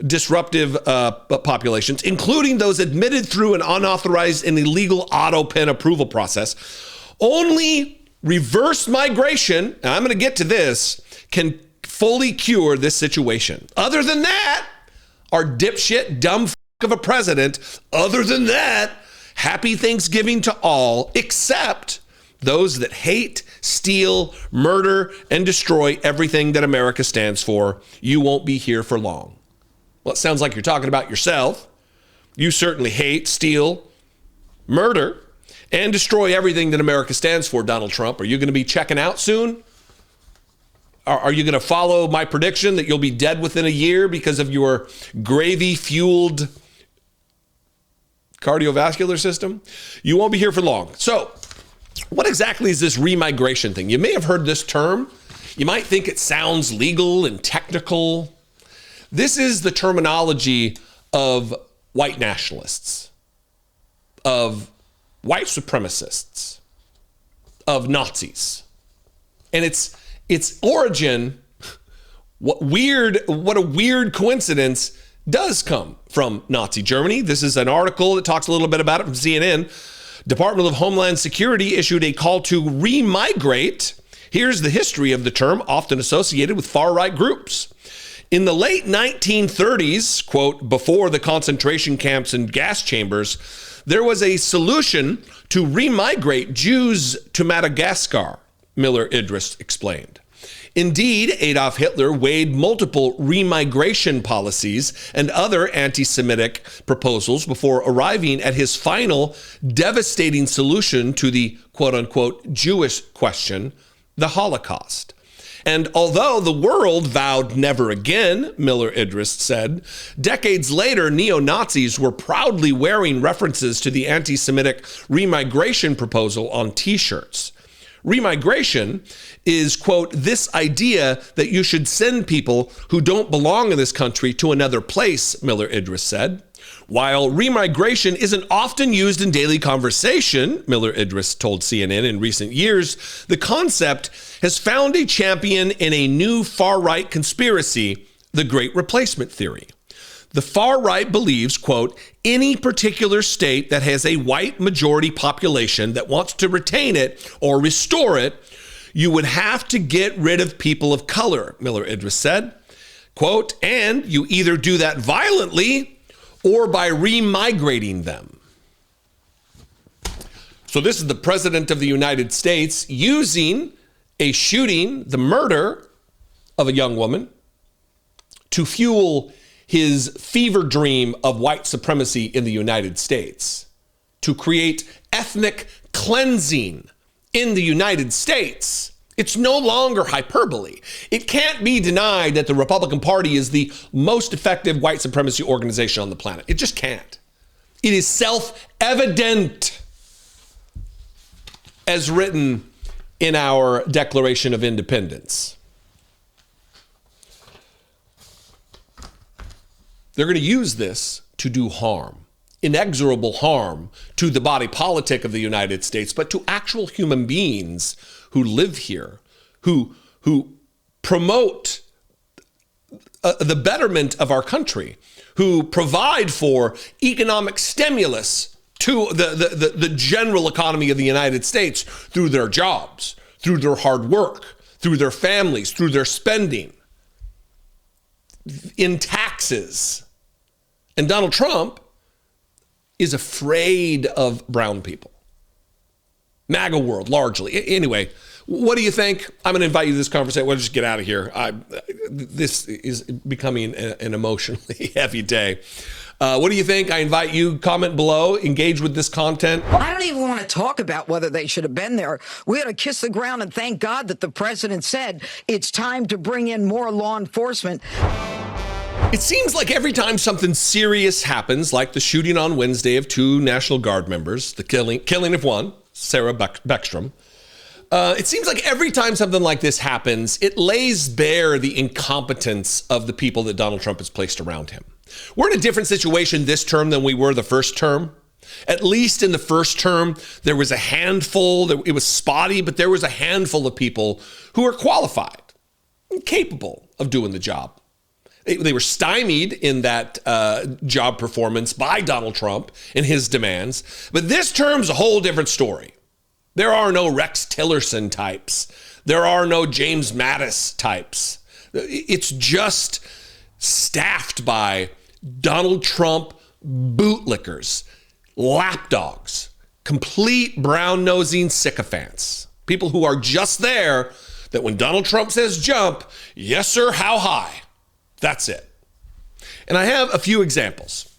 Speaker 3: disruptive populations, including those admitted through an unauthorized and illegal auto pen approval process. Only reverse migration, and I'm going to get to this, can fully cure this situation. Other than that, our dipshit, dumb of a president, other than that, happy Thanksgiving to all, except those that hate, steal, murder, and destroy everything that America stands for. You won't be here for long. Well, it sounds like you're talking about yourself. You certainly hate, steal, murder, and destroy everything that America stands for, Donald Trump. Are you going to be checking out soon? Are you going to follow my prediction that you'll be dead within a year because of your gravy-fueled cardiovascular system? You won't be here for long. So, what exactly is this remigration thing? You may have heard this term. You might think it sounds legal and technical. This is the terminology of white nationalists, of white supremacists, of Nazis. And its origin, what a weird coincidence, does come from Nazi Germany. This is an article that talks a little bit about it from CNN. Department of Homeland Security issued a call to remigrate. Here's the history of the term, often associated with far-right groups. In the late 1930s, quote, before the concentration camps and gas chambers, there was a solution to remigrate Jews to Madagascar, Miller Idris explained. Indeed, Adolf Hitler weighed multiple remigration policies and other anti-Semitic proposals before arriving at his final devastating solution to the quote-unquote Jewish question, the Holocaust. And although the world vowed never again, Miller Idris said, decades later, neo-Nazis were proudly wearing references to the anti-Semitic remigration proposal on T-shirts. Remigration is, quote, this idea that you should send people who don't belong in this country to another place, Miller Idris said. While remigration isn't often used in daily conversation, Miller Idris told CNN in recent years, the concept has found a champion in a new far-right conspiracy, the Great Replacement Theory. The far right believes, quote, any particular state that has a white majority population that wants to retain it or restore it, you would have to get rid of people of color, Miller Idris said. Quote, and you either do that violently or by remigrating them. So this is the President of the United States using a shooting, the murder of a young woman, to fuel his fever dream of white supremacy in the United States, to create ethnic cleansing in the United States. It's no longer hyperbole. It can't be denied that the Republican Party is the most effective white supremacy organization on the planet. It just can't. It is self-evident, as written in our Declaration of Independence. They're going to use this to do harm, inexorable harm to the body politic of the United States, but to actual human beings who live here, who promote the betterment of our country, who provide for economic stimulus to the general economy of the United States through their jobs, through their hard work, through their families, through their spending, in taxes. And Donald Trump is afraid of brown people. MAGA world, largely. Anyway, what do you think? I'm going to invite you to this conversation. We'll just get out of here. This is becoming an emotionally heavy day. What do you think? I invite you, comment below, engage with this content.
Speaker 8: I don't even want to talk about whether they should have been there. We ought to kiss the ground and thank God that the president said it's time to bring in more law enforcement.
Speaker 3: It seems like every time something serious happens, like the shooting on Wednesday of 2 National Guard members, the killing of one, Sarah Beckstrom, it seems like every time something like this happens, it lays bare the incompetence of the people that Donald Trump has placed around him. We're in a different situation this term than we were the first term. At least in the first term, there was a handful, it was spotty, but there was a handful of people who were qualified and capable of doing the job. They were stymied in that job performance by Donald Trump and his demands. But this term's a whole different story. There are no Rex Tillerson types. There are no James Mattis types. It's just staffed by Donald Trump bootlickers, lapdogs, complete brown-nosing sycophants, people who are just there that when Donald Trump says jump, yes, sir, how high? That's it. And I have a few examples.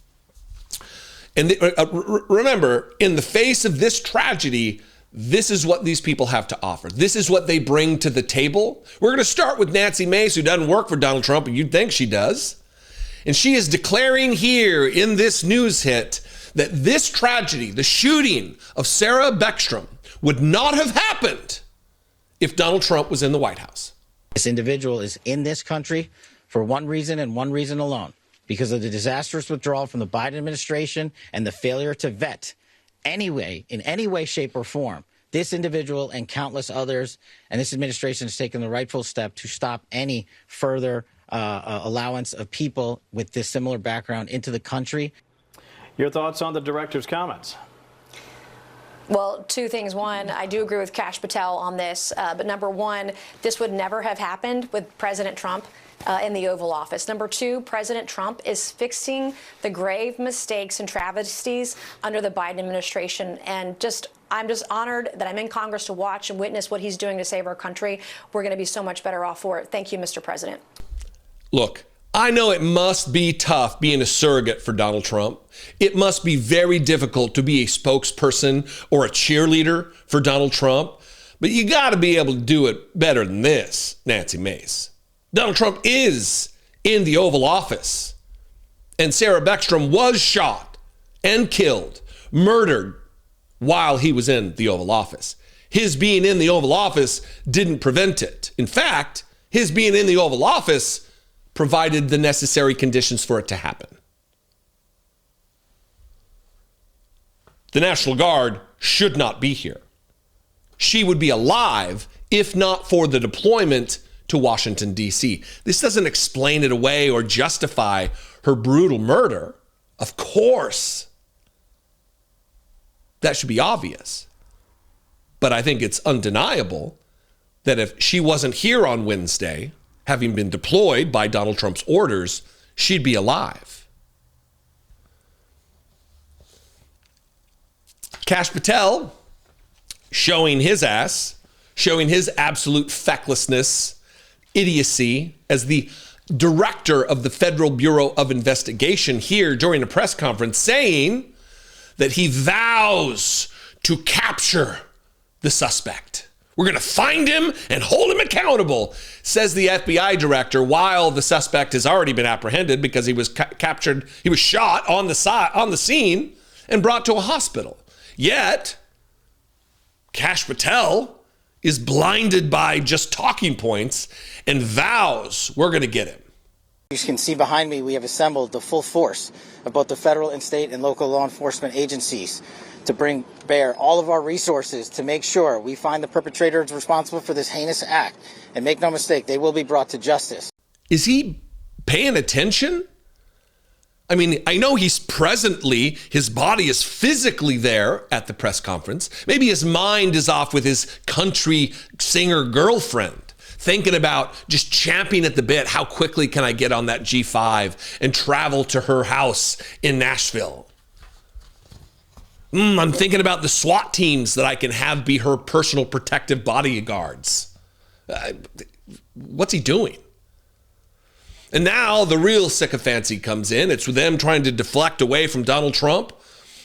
Speaker 3: And remember, in the face of this tragedy, this is what these people have to offer. This is what they bring to the table. We're going to start with Nancy Mace, who doesn't work for Donald Trump, and you'd think she does. And she is declaring here in this news hit that this tragedy, the shooting of Sarah Beckstrom, would not have happened if Donald Trump was in the White House.
Speaker 9: This individual is in this country for one reason and one reason alone, because of the disastrous withdrawal from the Biden administration and the failure to vet in any way, shape, or form, this individual and countless others. And this administration has taken the rightful step to stop any further allowance of people with this similar background into the country.
Speaker 10: Your thoughts on the director's comments?
Speaker 11: Well, two things. One, I do agree with Kash Patel on this. But number one, this would never have happened with President Trump in the Oval Office. Number two, President Trump is fixing the grave mistakes and travesties under the Biden administration. And I'm just honored that I'm in Congress to watch and witness what he's doing to save our country. We're going to be so much better off for it. Thank you, Mr. President.
Speaker 3: Look, I know it must be tough being a surrogate for Donald Trump. It must be very difficult to be a spokesperson or a cheerleader for Donald Trump. But you got to be able to do it better than this, Nancy Mace. Donald Trump is in the Oval Office. And Sarah Beckstrom was shot and killed, murdered while he was in the Oval Office. His being in the Oval Office didn't prevent it. In fact, his being in the Oval Office provided the necessary conditions for it to happen. The National Guard should not be here. She would be alive if not for the deployment to Washington, D.C. This doesn't explain it away or justify her brutal murder. Of course, that should be obvious. But I think it's undeniable that if she wasn't here on Wednesday, having been deployed by Donald Trump's orders, she'd be alive. Kash Patel showing his ass, showing his absolute fecklessness, idiocy as the director of the Federal Bureau of Investigation here during a press conference, saying that he vows to capture the suspect. We're going to find him and hold him accountable, says the FBI director, while the suspect has already been apprehended because he was captured. He was shot on the scene and brought to a hospital. Yet, Kash Patel is blinded by just talking points and vows we're going to get him.
Speaker 9: You can see behind me, we have assembled the full force of both the federal and state and local law enforcement agencies to bring bear all of our resources to make sure we find the perpetrators responsible for this heinous act. And make no mistake, they will be brought to justice.
Speaker 3: Is he paying attention? I mean, I know he's presently, his body is physically there at the press conference. Maybe his mind is off with his country singer girlfriend, thinking about just champing at the bit. How quickly can I get on that G5 and travel to her house in Nashville? I'm thinking about the SWAT teams that I can have be her personal protective bodyguards. What's he doing? And now the real sycophancy comes in. It's them trying to deflect away from Donald Trump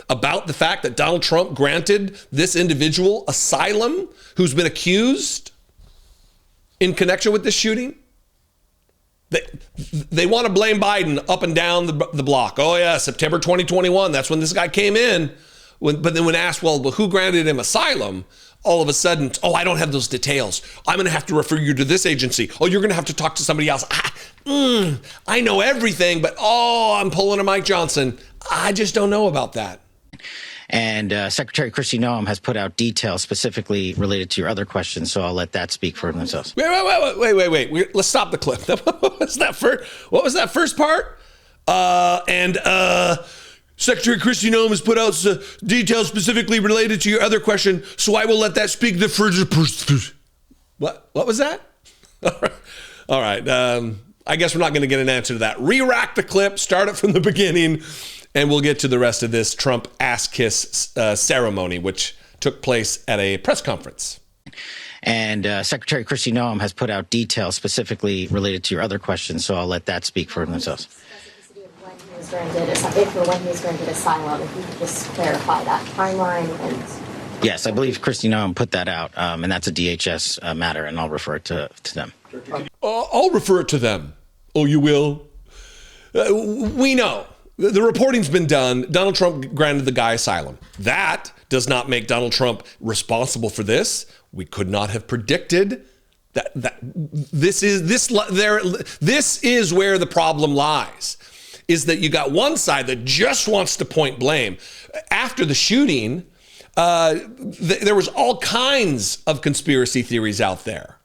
Speaker 3: about the fact that Donald Trump granted this individual asylum who's been accused in connection with this shooting. They want to blame Biden up and down the block. Oh yeah, September 2021, that's when this guy came in. But then when asked, well, who granted him asylum? All of a sudden, oh, I don't have those details. I'm going to have to refer you to this agency. Oh, you're going to have to talk to somebody else. I know everything, but I'm pulling a Mike Johnson. I just don't know about that.
Speaker 9: And Secretary Kristi Noem has put out details specifically related to your other questions, so I'll let that speak for themselves.
Speaker 3: Wait. Let's stop the clip. What was that first part? Secretary Kristi Noem has put out details specifically related to your other question, so I will let that speak the first. What was that? All right. I guess we're not going to get an answer to that. Re-rack the clip, start it from the beginning, and we'll get to the rest of this Trump ass-kiss ceremony, which took place at a press conference.
Speaker 9: And Secretary Kristi Noem has put out details specifically related to your other questions, so I'll let that speak for themselves.
Speaker 12: When he was granted asylum, if you could just clarify that timeline. And
Speaker 9: Yes, I believe Kristi Noem put that out, and that's a DHS matter, and I'll refer it to them.
Speaker 3: I'll refer it to them. Oh, you will? We know. The reporting's been done. Donald Trump granted the guy asylum. That does not make Donald Trump responsible for this. We could not have predicted that this is where the problem lies. Is that you got one side that just wants to point blame. After the shooting, there was all kinds of conspiracy theories out there.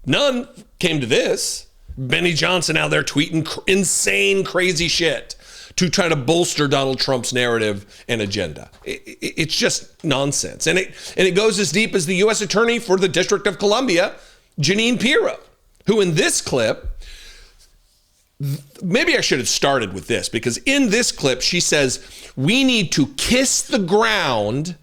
Speaker 3: None came to this. Benny Johnson out there tweeting insane, crazy shit to try to bolster Donald Trump's narrative and agenda. It's just nonsense. And it goes as deep as the U.S. Attorney for the District of Columbia, Jeanine Pirro, who in this clip, maybe I should have started with this, because in this clip, she says, we need to kiss the ground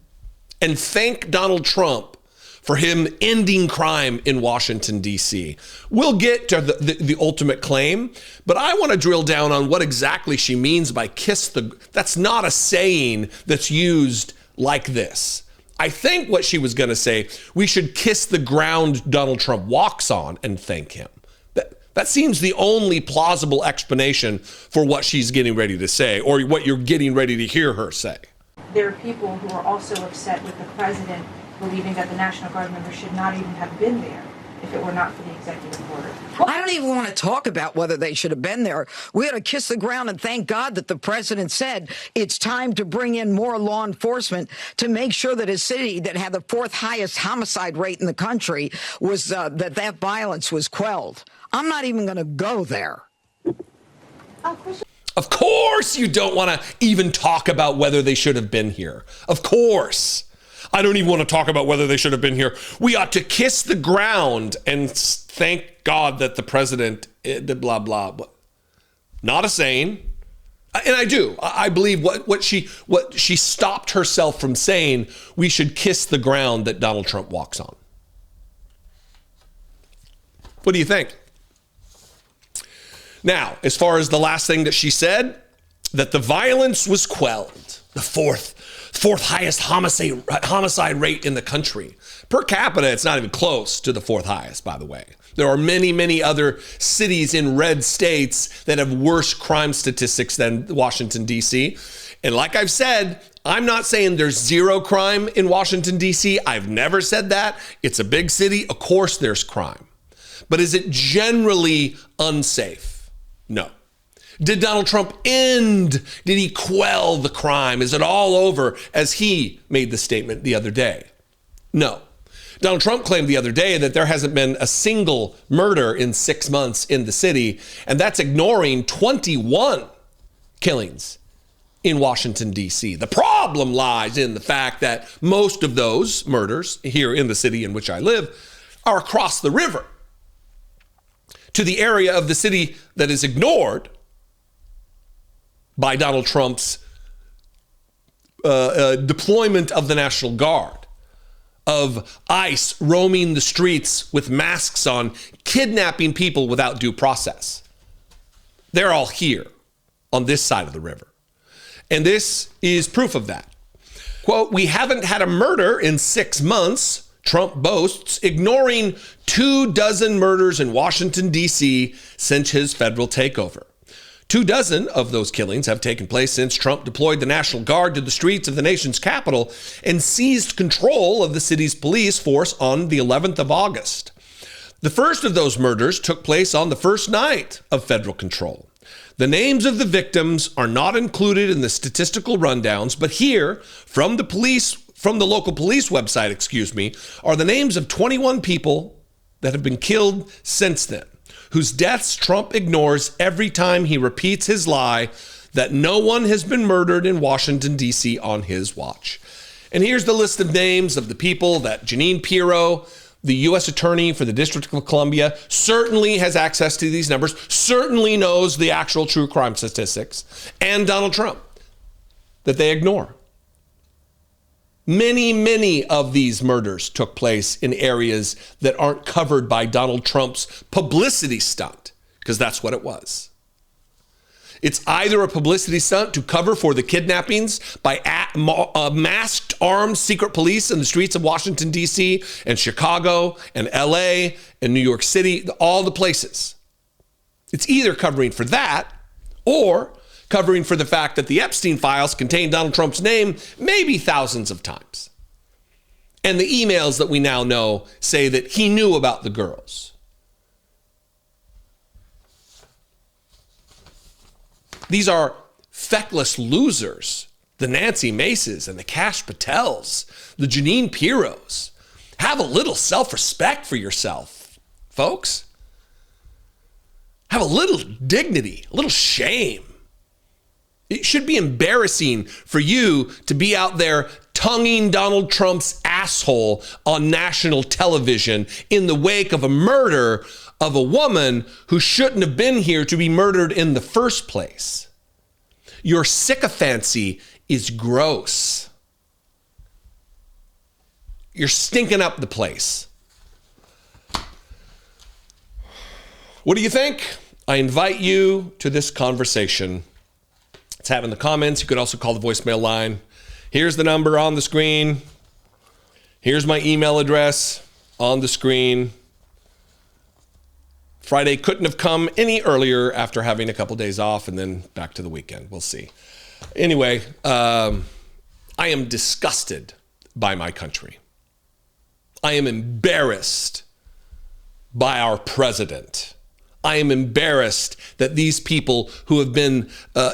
Speaker 3: and thank Donald Trump for him ending crime in Washington, D.C. We'll get to the ultimate claim, but I want to drill down on what exactly she means by kiss the... That's not a saying that's used like this. I think what she was going to say, we should kiss the ground Donald Trump walks on and thank him. That seems the only plausible explanation for what she's getting ready to say, or what you're getting ready to hear her say.
Speaker 13: There are people who are also upset with the president believing that the National Guard members should not even have been there if it were not for the executive order.
Speaker 8: I don't even want to talk about whether they should have been there. We ought to kiss the ground and thank God that the president said it's time to bring in more law enforcement to make sure that a city that had the fourth highest homicide rate in the country was that violence was quelled. I'm not even going to go there.
Speaker 3: Of course you don't want to even talk about whether they should have been here. Of course. I don't even want to talk about whether they should have been here. We ought to kiss the ground and thank God that the president, blah, blah, blah. Not a saying. And I do. I believe what she stopped herself from saying, we should kiss the ground that Donald Trump walks on. What do you think? Now, as far as the last thing that she said, that the violence was quelled, the fourth highest homicide rate in the country. Per capita, it's not even close to the fourth highest, by the way. There are many, many other cities in red states that have worse crime statistics than Washington, D.C. And like I've said, I'm not saying there's zero crime in Washington, D.C. I've never said that. It's a big city. Of course there's crime. But is it generally unsafe? No. Did Donald Trump did he quell the crime? Is it all over, as he made the statement the other day? No. Donald Trump claimed the other day that there hasn't been a single murder in 6 months in the city, and that's ignoring 21 killings in Washington, D.C. The problem lies in the fact that most of those murders here in the city in which I live are across the river to the area of the city that is ignored by Donald Trump's deployment of the National Guard, of ICE roaming the streets with masks on, kidnapping people without due process. They're all here on this side of the river. And this is proof of that. Quote, we haven't had a murder in 6 months, Trump boasts, ignoring 24 murders in Washington, D.C. since his federal takeover. 24 of those killings have taken place since Trump deployed the National Guard to the streets of the nation's capital and seized control of the city's police force on the 11th of August. The first of those murders took place on the first night of federal control. The names of the victims are not included in the statistical rundowns, but here, from the local police website, are the names of 21 people that have been killed since then, whose deaths Trump ignores every time he repeats his lie that no one has been murdered in Washington, D.C. on his watch. And here's the list of names of the people that Jeanine Pirro, the U.S. Attorney for the District of Columbia, certainly has access to these numbers, certainly knows the actual true crime statistics, and Donald Trump, that they ignore. Many of these murders took place in areas that aren't covered by Donald Trump's publicity stunt, because that's what it was. It's either a publicity stunt to cover for the kidnappings by masked, armed secret police in the streets of Washington, D.C. and Chicago and L.A. and New York City, all the places. It's either covering for that or covering for the fact that the Epstein files contain Donald Trump's name maybe thousands of times. And the emails that we now know say that he knew about the girls. These are feckless losers, the Nancy Maces and the Kash Patels, the Jeanine Pirros. Have a little self-respect for yourself, folks. Have a little dignity, a little shame. It should be embarrassing for you to be out there tonguing Donald Trump's asshole on national television in the wake of a murder of a woman who shouldn't have been here to be murdered in the first place. Your sycophancy is gross. You're stinking up the place. What do you think? I invite you to this conversation. Let's have in the comments. You could also call the voicemail line. Here's the number on the screen. Here's my email address on the screen. Friday couldn't have come any earlier after having a couple days off and then back to the weekend. We'll see. Anyway, I am disgusted by my country. I am embarrassed by our president. I am embarrassed that these people who have been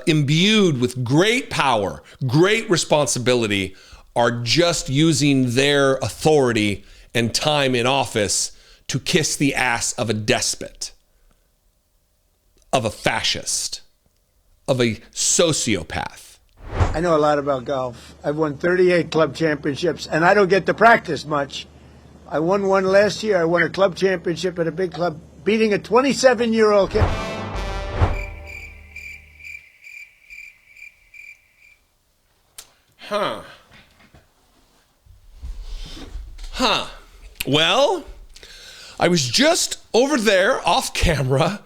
Speaker 3: imbued with great power, great responsibility, are just using their authority and time in office to kiss the ass of a despot, of a fascist, of a sociopath.
Speaker 2: I know a lot about golf. I've won 38 club championships, and I don't get to practice much. I won one last year. I won a club championship at a big club, beating a 27-year-old kid.
Speaker 3: Well, I was just over there off camera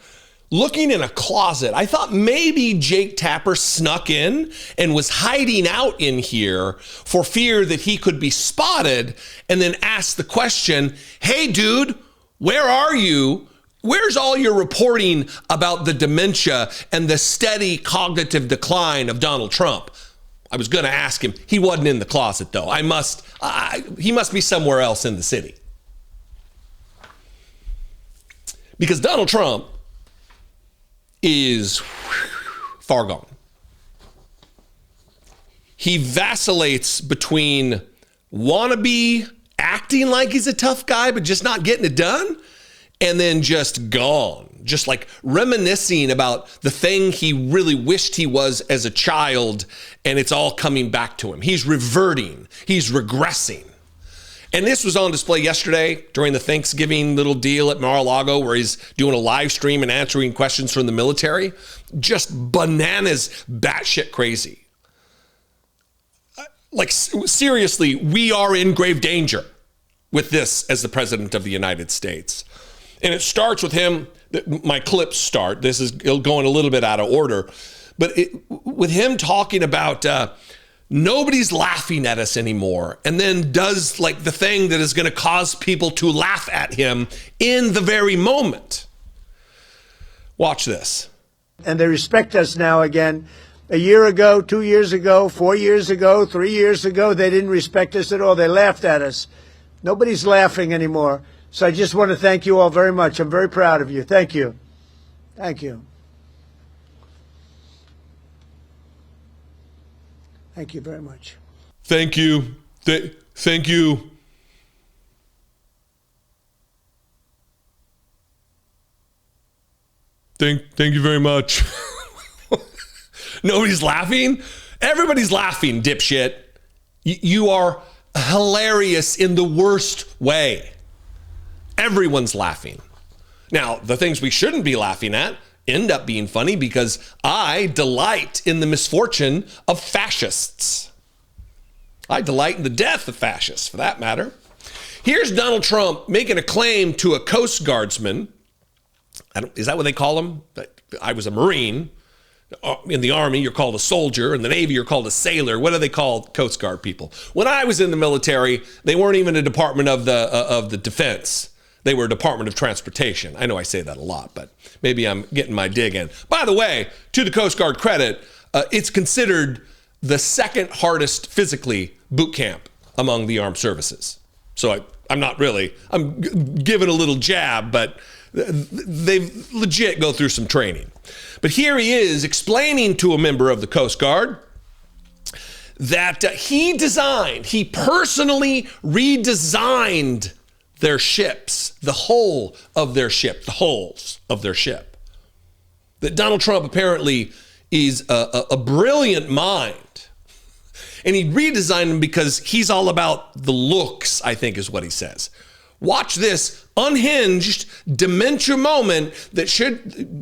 Speaker 3: looking in a closet. I thought maybe Jake Tapper snuck in and was hiding out in here for fear that he could be spotted, and then asked the question, hey dude, where are you? Where's all your reporting about the dementia and the steady cognitive decline of Donald Trump? I was going to ask him. He wasn't in the closet though. He must be somewhere else in the city. Because Donald Trump is far gone. He vacillates between wannabe acting like he's a tough guy, but just not getting it done, and then just gone. Just like reminiscing about the thing he really wished he was as a child, and it's all coming back to him. He's reverting. He's regressing. And this was on display yesterday during the Thanksgiving little deal at Mar-a-Lago, where he's doing a live stream and answering questions from the military. Just bananas, batshit crazy. Like, seriously, we are in grave danger with this as the president of the United States. And it starts with him. My clips start. This is going a little bit out of order. But with him talking about nobody's laughing at us anymore, and then does like the thing that is going to cause people to laugh at him in the very moment. Watch this.
Speaker 2: and they respect us now again. A year ago, 2 years ago, 4 years ago, 3 years ago, they didn't respect us at all. They laughed at us. Nobody's laughing anymore. So I just want to thank you all very much. I'm very proud of you. Thank you. Thank you. Thank you very much.
Speaker 3: Thank you. Thank you. Thank you very much. Nobody's laughing? Everybody's laughing, dipshit. You are hilarious in the worst way. Everyone's laughing. Now, the things we shouldn't be laughing at end up being funny because I delight in the misfortune of fascists. I delight in the death of fascists, for that matter. Here's Donald Trump making a claim to a Coast Guardsman. Is that what they call him? I was a Marine. In the Army, you're called a soldier. In the Navy, you're called a sailor. What do they call Coast Guard people? When I was in the military, they weren't even a Department of the Defense. They were a Department of Transportation. I know I say that a lot, but maybe I'm getting my dig in. By the way, to the Coast Guard credit, it's considered the second hardest physically boot camp among the armed services. So I'm giving a little jab, but they legit go through some training. But here he is explaining to a member of the Coast Guard that he personally redesigned their ships, the hull of their ship, the hulls of their ship. That Donald Trump apparently is a brilliant mind. And he redesigned them because he's all about the looks, I think is what he says. Watch this unhinged dementia moment that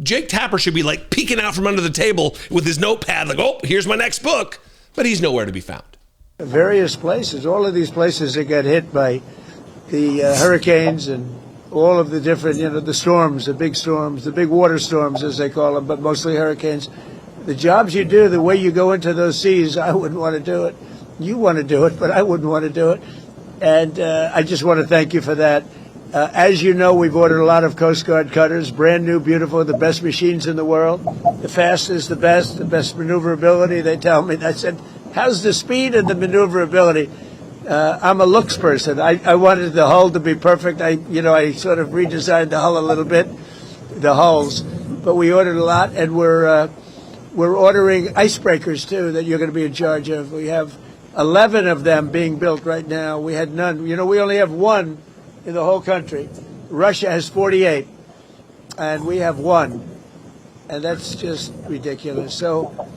Speaker 3: Jake Tapper should be like peeking out from under the table with his notepad like, oh, here's my next book. But he's nowhere to be found.
Speaker 2: Various places, all of these places that get hit by the hurricanes and all of the different, the storms, the big water storms as they call them, but mostly hurricanes. The jobs you do, the way you go into those seas, I wouldn't want to do it. You want to do it, but I wouldn't want to do it. And I just want to thank you for that. As you know, we've ordered a lot of Coast Guard cutters, brand new, beautiful, the best machines in the world, the fastest, the best maneuverability. They tell me. I said, how's the speed and the maneuverability? I'm a looks person. I wanted the hull to be perfect. I sort of redesigned the hull a little bit, the hulls. But we ordered a lot, and we're ordering icebreakers, too, that you're going to be in charge of. We have 11 of them being built right now. We had none. We only have one in the whole country. Russia has 48, and we have one. And that's just ridiculous. So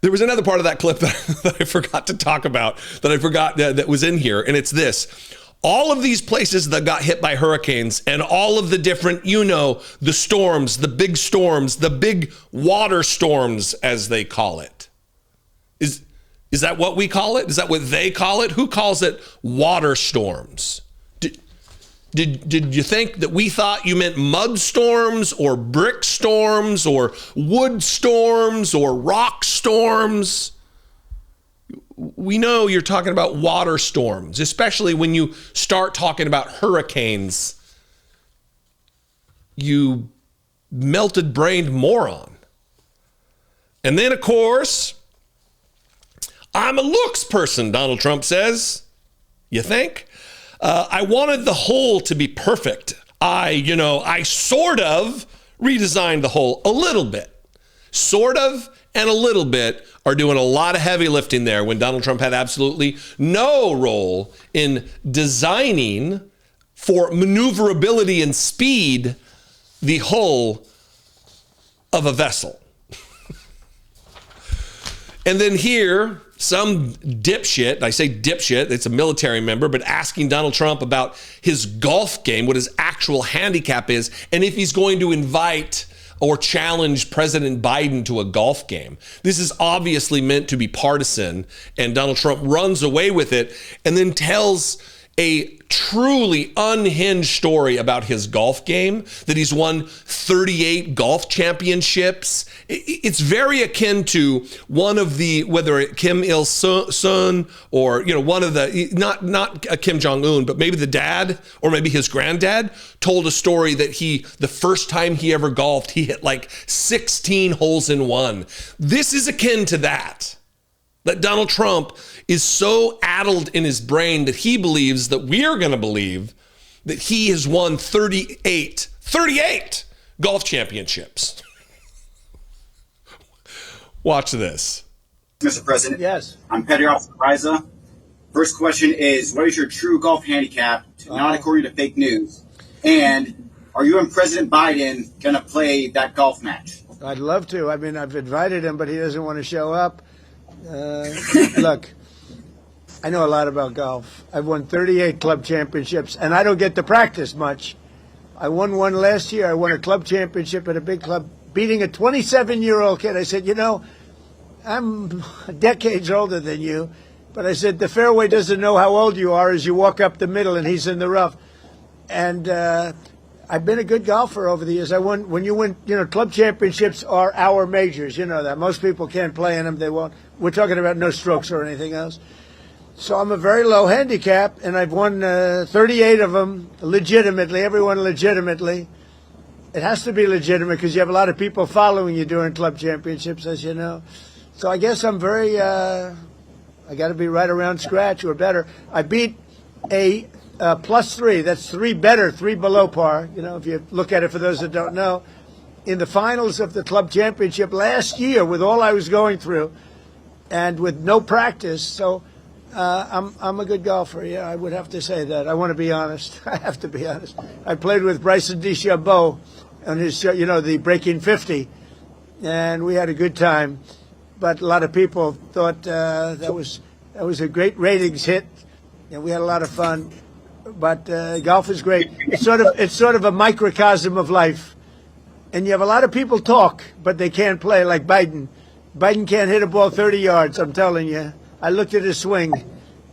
Speaker 3: there was another part of that clip that I forgot to talk about, that was in here, and it's this. All of these places that got hit by hurricanes and all of the different, the storms, the big water storms, as they call it. Is that what we call it? Is that what they call it? Who calls it water storms? Did you think that we thought you meant mud storms or brick storms or wood storms or rock storms? We know you're talking about water storms, especially when you start talking about hurricanes. You melted-brained moron. And then, of course, I'm a looks person, Donald Trump says. You think? I wanted the whole to be perfect. I sort of redesigned the whole a little bit. Sort of and a little bit are doing a lot of heavy lifting there when Donald Trump had absolutely no role in designing for maneuverability and speed the hull of a vessel. And then here, some dipshit, I say dipshit, it's a military member, but asking Donald Trump about his golf game, what his actual handicap is, and if he's going to invite or challenge President Biden to a golf game. This is obviously meant to be partisan, and Donald Trump runs away with it and then tells a truly unhinged story about his golf game, that he's won 38 golf championships. It's very akin to one of the, whether Kim Il-sung or, one of the, not Kim Jong-un, but maybe the dad or maybe his granddad told a story that the first time he ever golfed, he hit like 16 holes in one. This is akin to that. That Donald Trump is so addled in his brain that he believes that we're going to believe that he has won 38 golf championships. Watch this.
Speaker 14: Mr. President.
Speaker 2: Yes.
Speaker 14: I'm Petty Officer Riza. First question is, what is your true golf handicap, not according to fake news? And are you and President Biden going to play that golf match?
Speaker 2: I'd love to. I mean, I've invited him, but he doesn't want to show up. Look, I know a lot about golf. I've won 38 club championships, and I don't get to practice much. I won one last year. I won a club championship at a big club, beating a 27-year-old kid. I said, I'm decades older than you, but I said, the fairway doesn't know how old you are as you walk up the middle, and he's in the rough. And I've been a good golfer over the years. When you win, club championships are our majors. You know that. Most people can't play in them. They won't. We're talking about no strokes or anything else. So I'm a very low handicap, and I've won 38 of them legitimately, everyone legitimately. It has to be legitimate because you have a lot of people following you during club championships, as you know. So I guess I'm very, I got to be right around scratch or better. I beat a +3. That's 3 better, 3 below par. If you look at it for those that don't know, in the finals of the club championship last year, with all I was going through, and with no practice. So I'm a good golfer. Yeah, I would have to say that. I want to be honest. I have to be honest. I played with Bryson DeChambeau on his show, the Breaking 50, and we had a good time. But a lot of people thought that was a great ratings hit, and we had a lot of fun. But golf is great. It's sort of a microcosm of life. And you have a lot of people talk, but they can't play, like Biden. Biden can't hit a ball 30 yards, I'm telling you. I looked at his swing.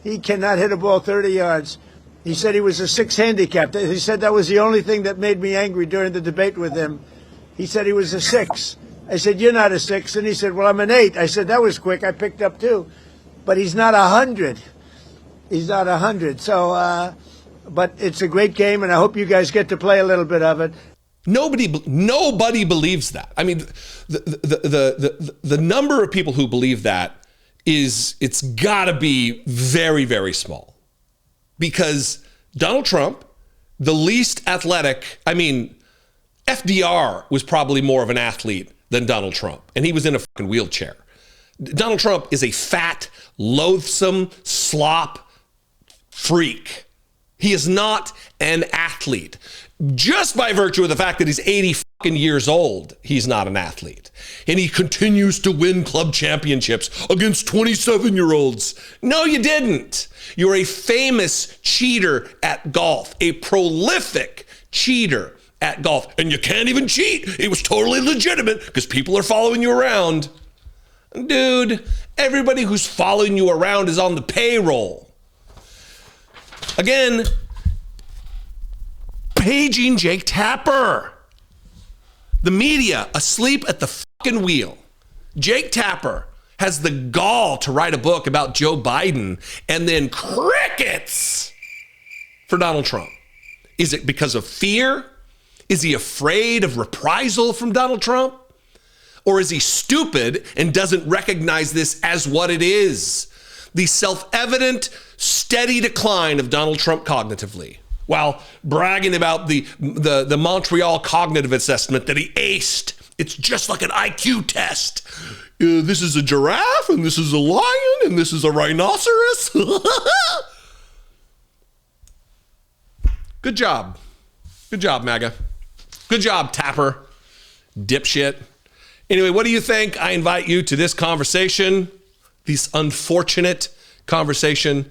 Speaker 2: He cannot hit a ball 30 yards. He said he was a 6 handicap. He said that was the only thing that made me angry during the debate with him. He said he was a 6. I said, you're not a 6. And he said, well, I'm an 8. I said, that was quick. I picked up 2. But he's not 100. He's not 100. So, but it's a great game, and I hope you guys get to play a little bit of it.
Speaker 3: Nobody believes that. I mean, the number of people who believe that it's got to be very, very small, because Donald Trump, the least athletic. I mean, FDR was probably more of an athlete than Donald Trump, and he was in a fucking wheelchair. Donald Trump is a fat, loathsome slop freak. He is not an athlete. Just by virtue of the fact that he's 80 fucking years old, he's not an athlete. And he continues to win club championships against 27-year-olds. No, you didn't. You're a famous cheater at golf, a prolific cheater at golf. And you can't even cheat. It was totally legitimate because people are following you around. Dude, everybody who's following you around is on the payroll. Again, paging Jake Tapper. The media asleep at the fucking wheel. Jake Tapper has the gall to write a book about Joe Biden and then crickets for Donald Trump. Is it because of fear? Is he afraid of reprisal from Donald Trump? Or is he stupid and doesn't recognize this as what it is? The self-evident, steady decline of Donald Trump cognitively, while bragging about the Montreal cognitive assessment that he aced. It's just like an IQ test. This is a giraffe, and this is a lion, and this is a rhinoceros. Good job. Good job, MAGA. Good job, Tapper. Dipshit. Anyway, what do you think? I invite you to this conversation, this unfortunate conversation.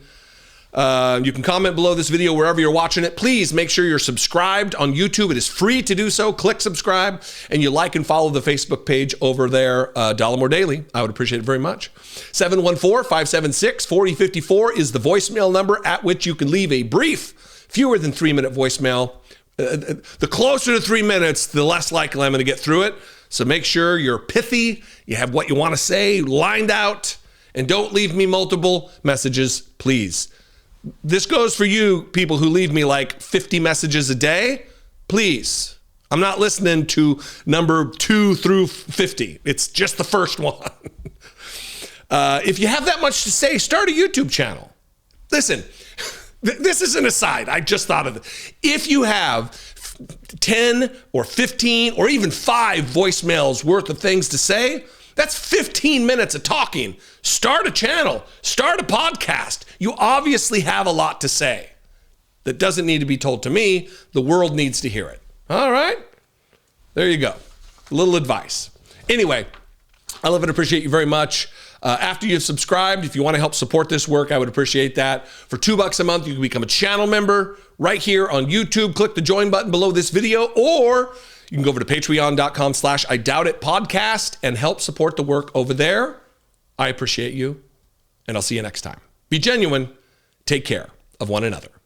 Speaker 3: You can comment below this video wherever you're watching it. Please make sure you're subscribed on YouTube. It is free to do so. Click subscribe, and you like and follow the Facebook page over there, Dollemore Daily. I would appreciate it very much. 714-576-4054 is the voicemail number at which you can leave a brief, fewer than 3-minute voicemail. The closer to 3 minutes, the less likely I'm going to get through it. So make sure you're pithy, you have what you want to say lined out, and don't leave me multiple messages, please. This goes for you people who leave me like 50 messages a day. Please, I'm not listening to number 2 through 50. It's just the first one. If you have that much to say, start a YouTube channel. Listen, this is an aside. I just thought of it. If you have 10 or 15 or even 5 voicemails worth of things to say, that's 15 minutes of talking. Start a channel. Start a podcast. You obviously have a lot to say that doesn't need to be told to me. The world needs to hear it. All right? There you go. A little advice. Anyway, I love and appreciate you very much. After you've subscribed, if you want to help support this work, I would appreciate that. For $2 a month, you can become a channel member right here on YouTube. Click the join button below this video, or you can go over to patreon.com/IDoubtIt podcast and help support the work over there. I appreciate you, and I'll see you next time. Be genuine. Take care of one another.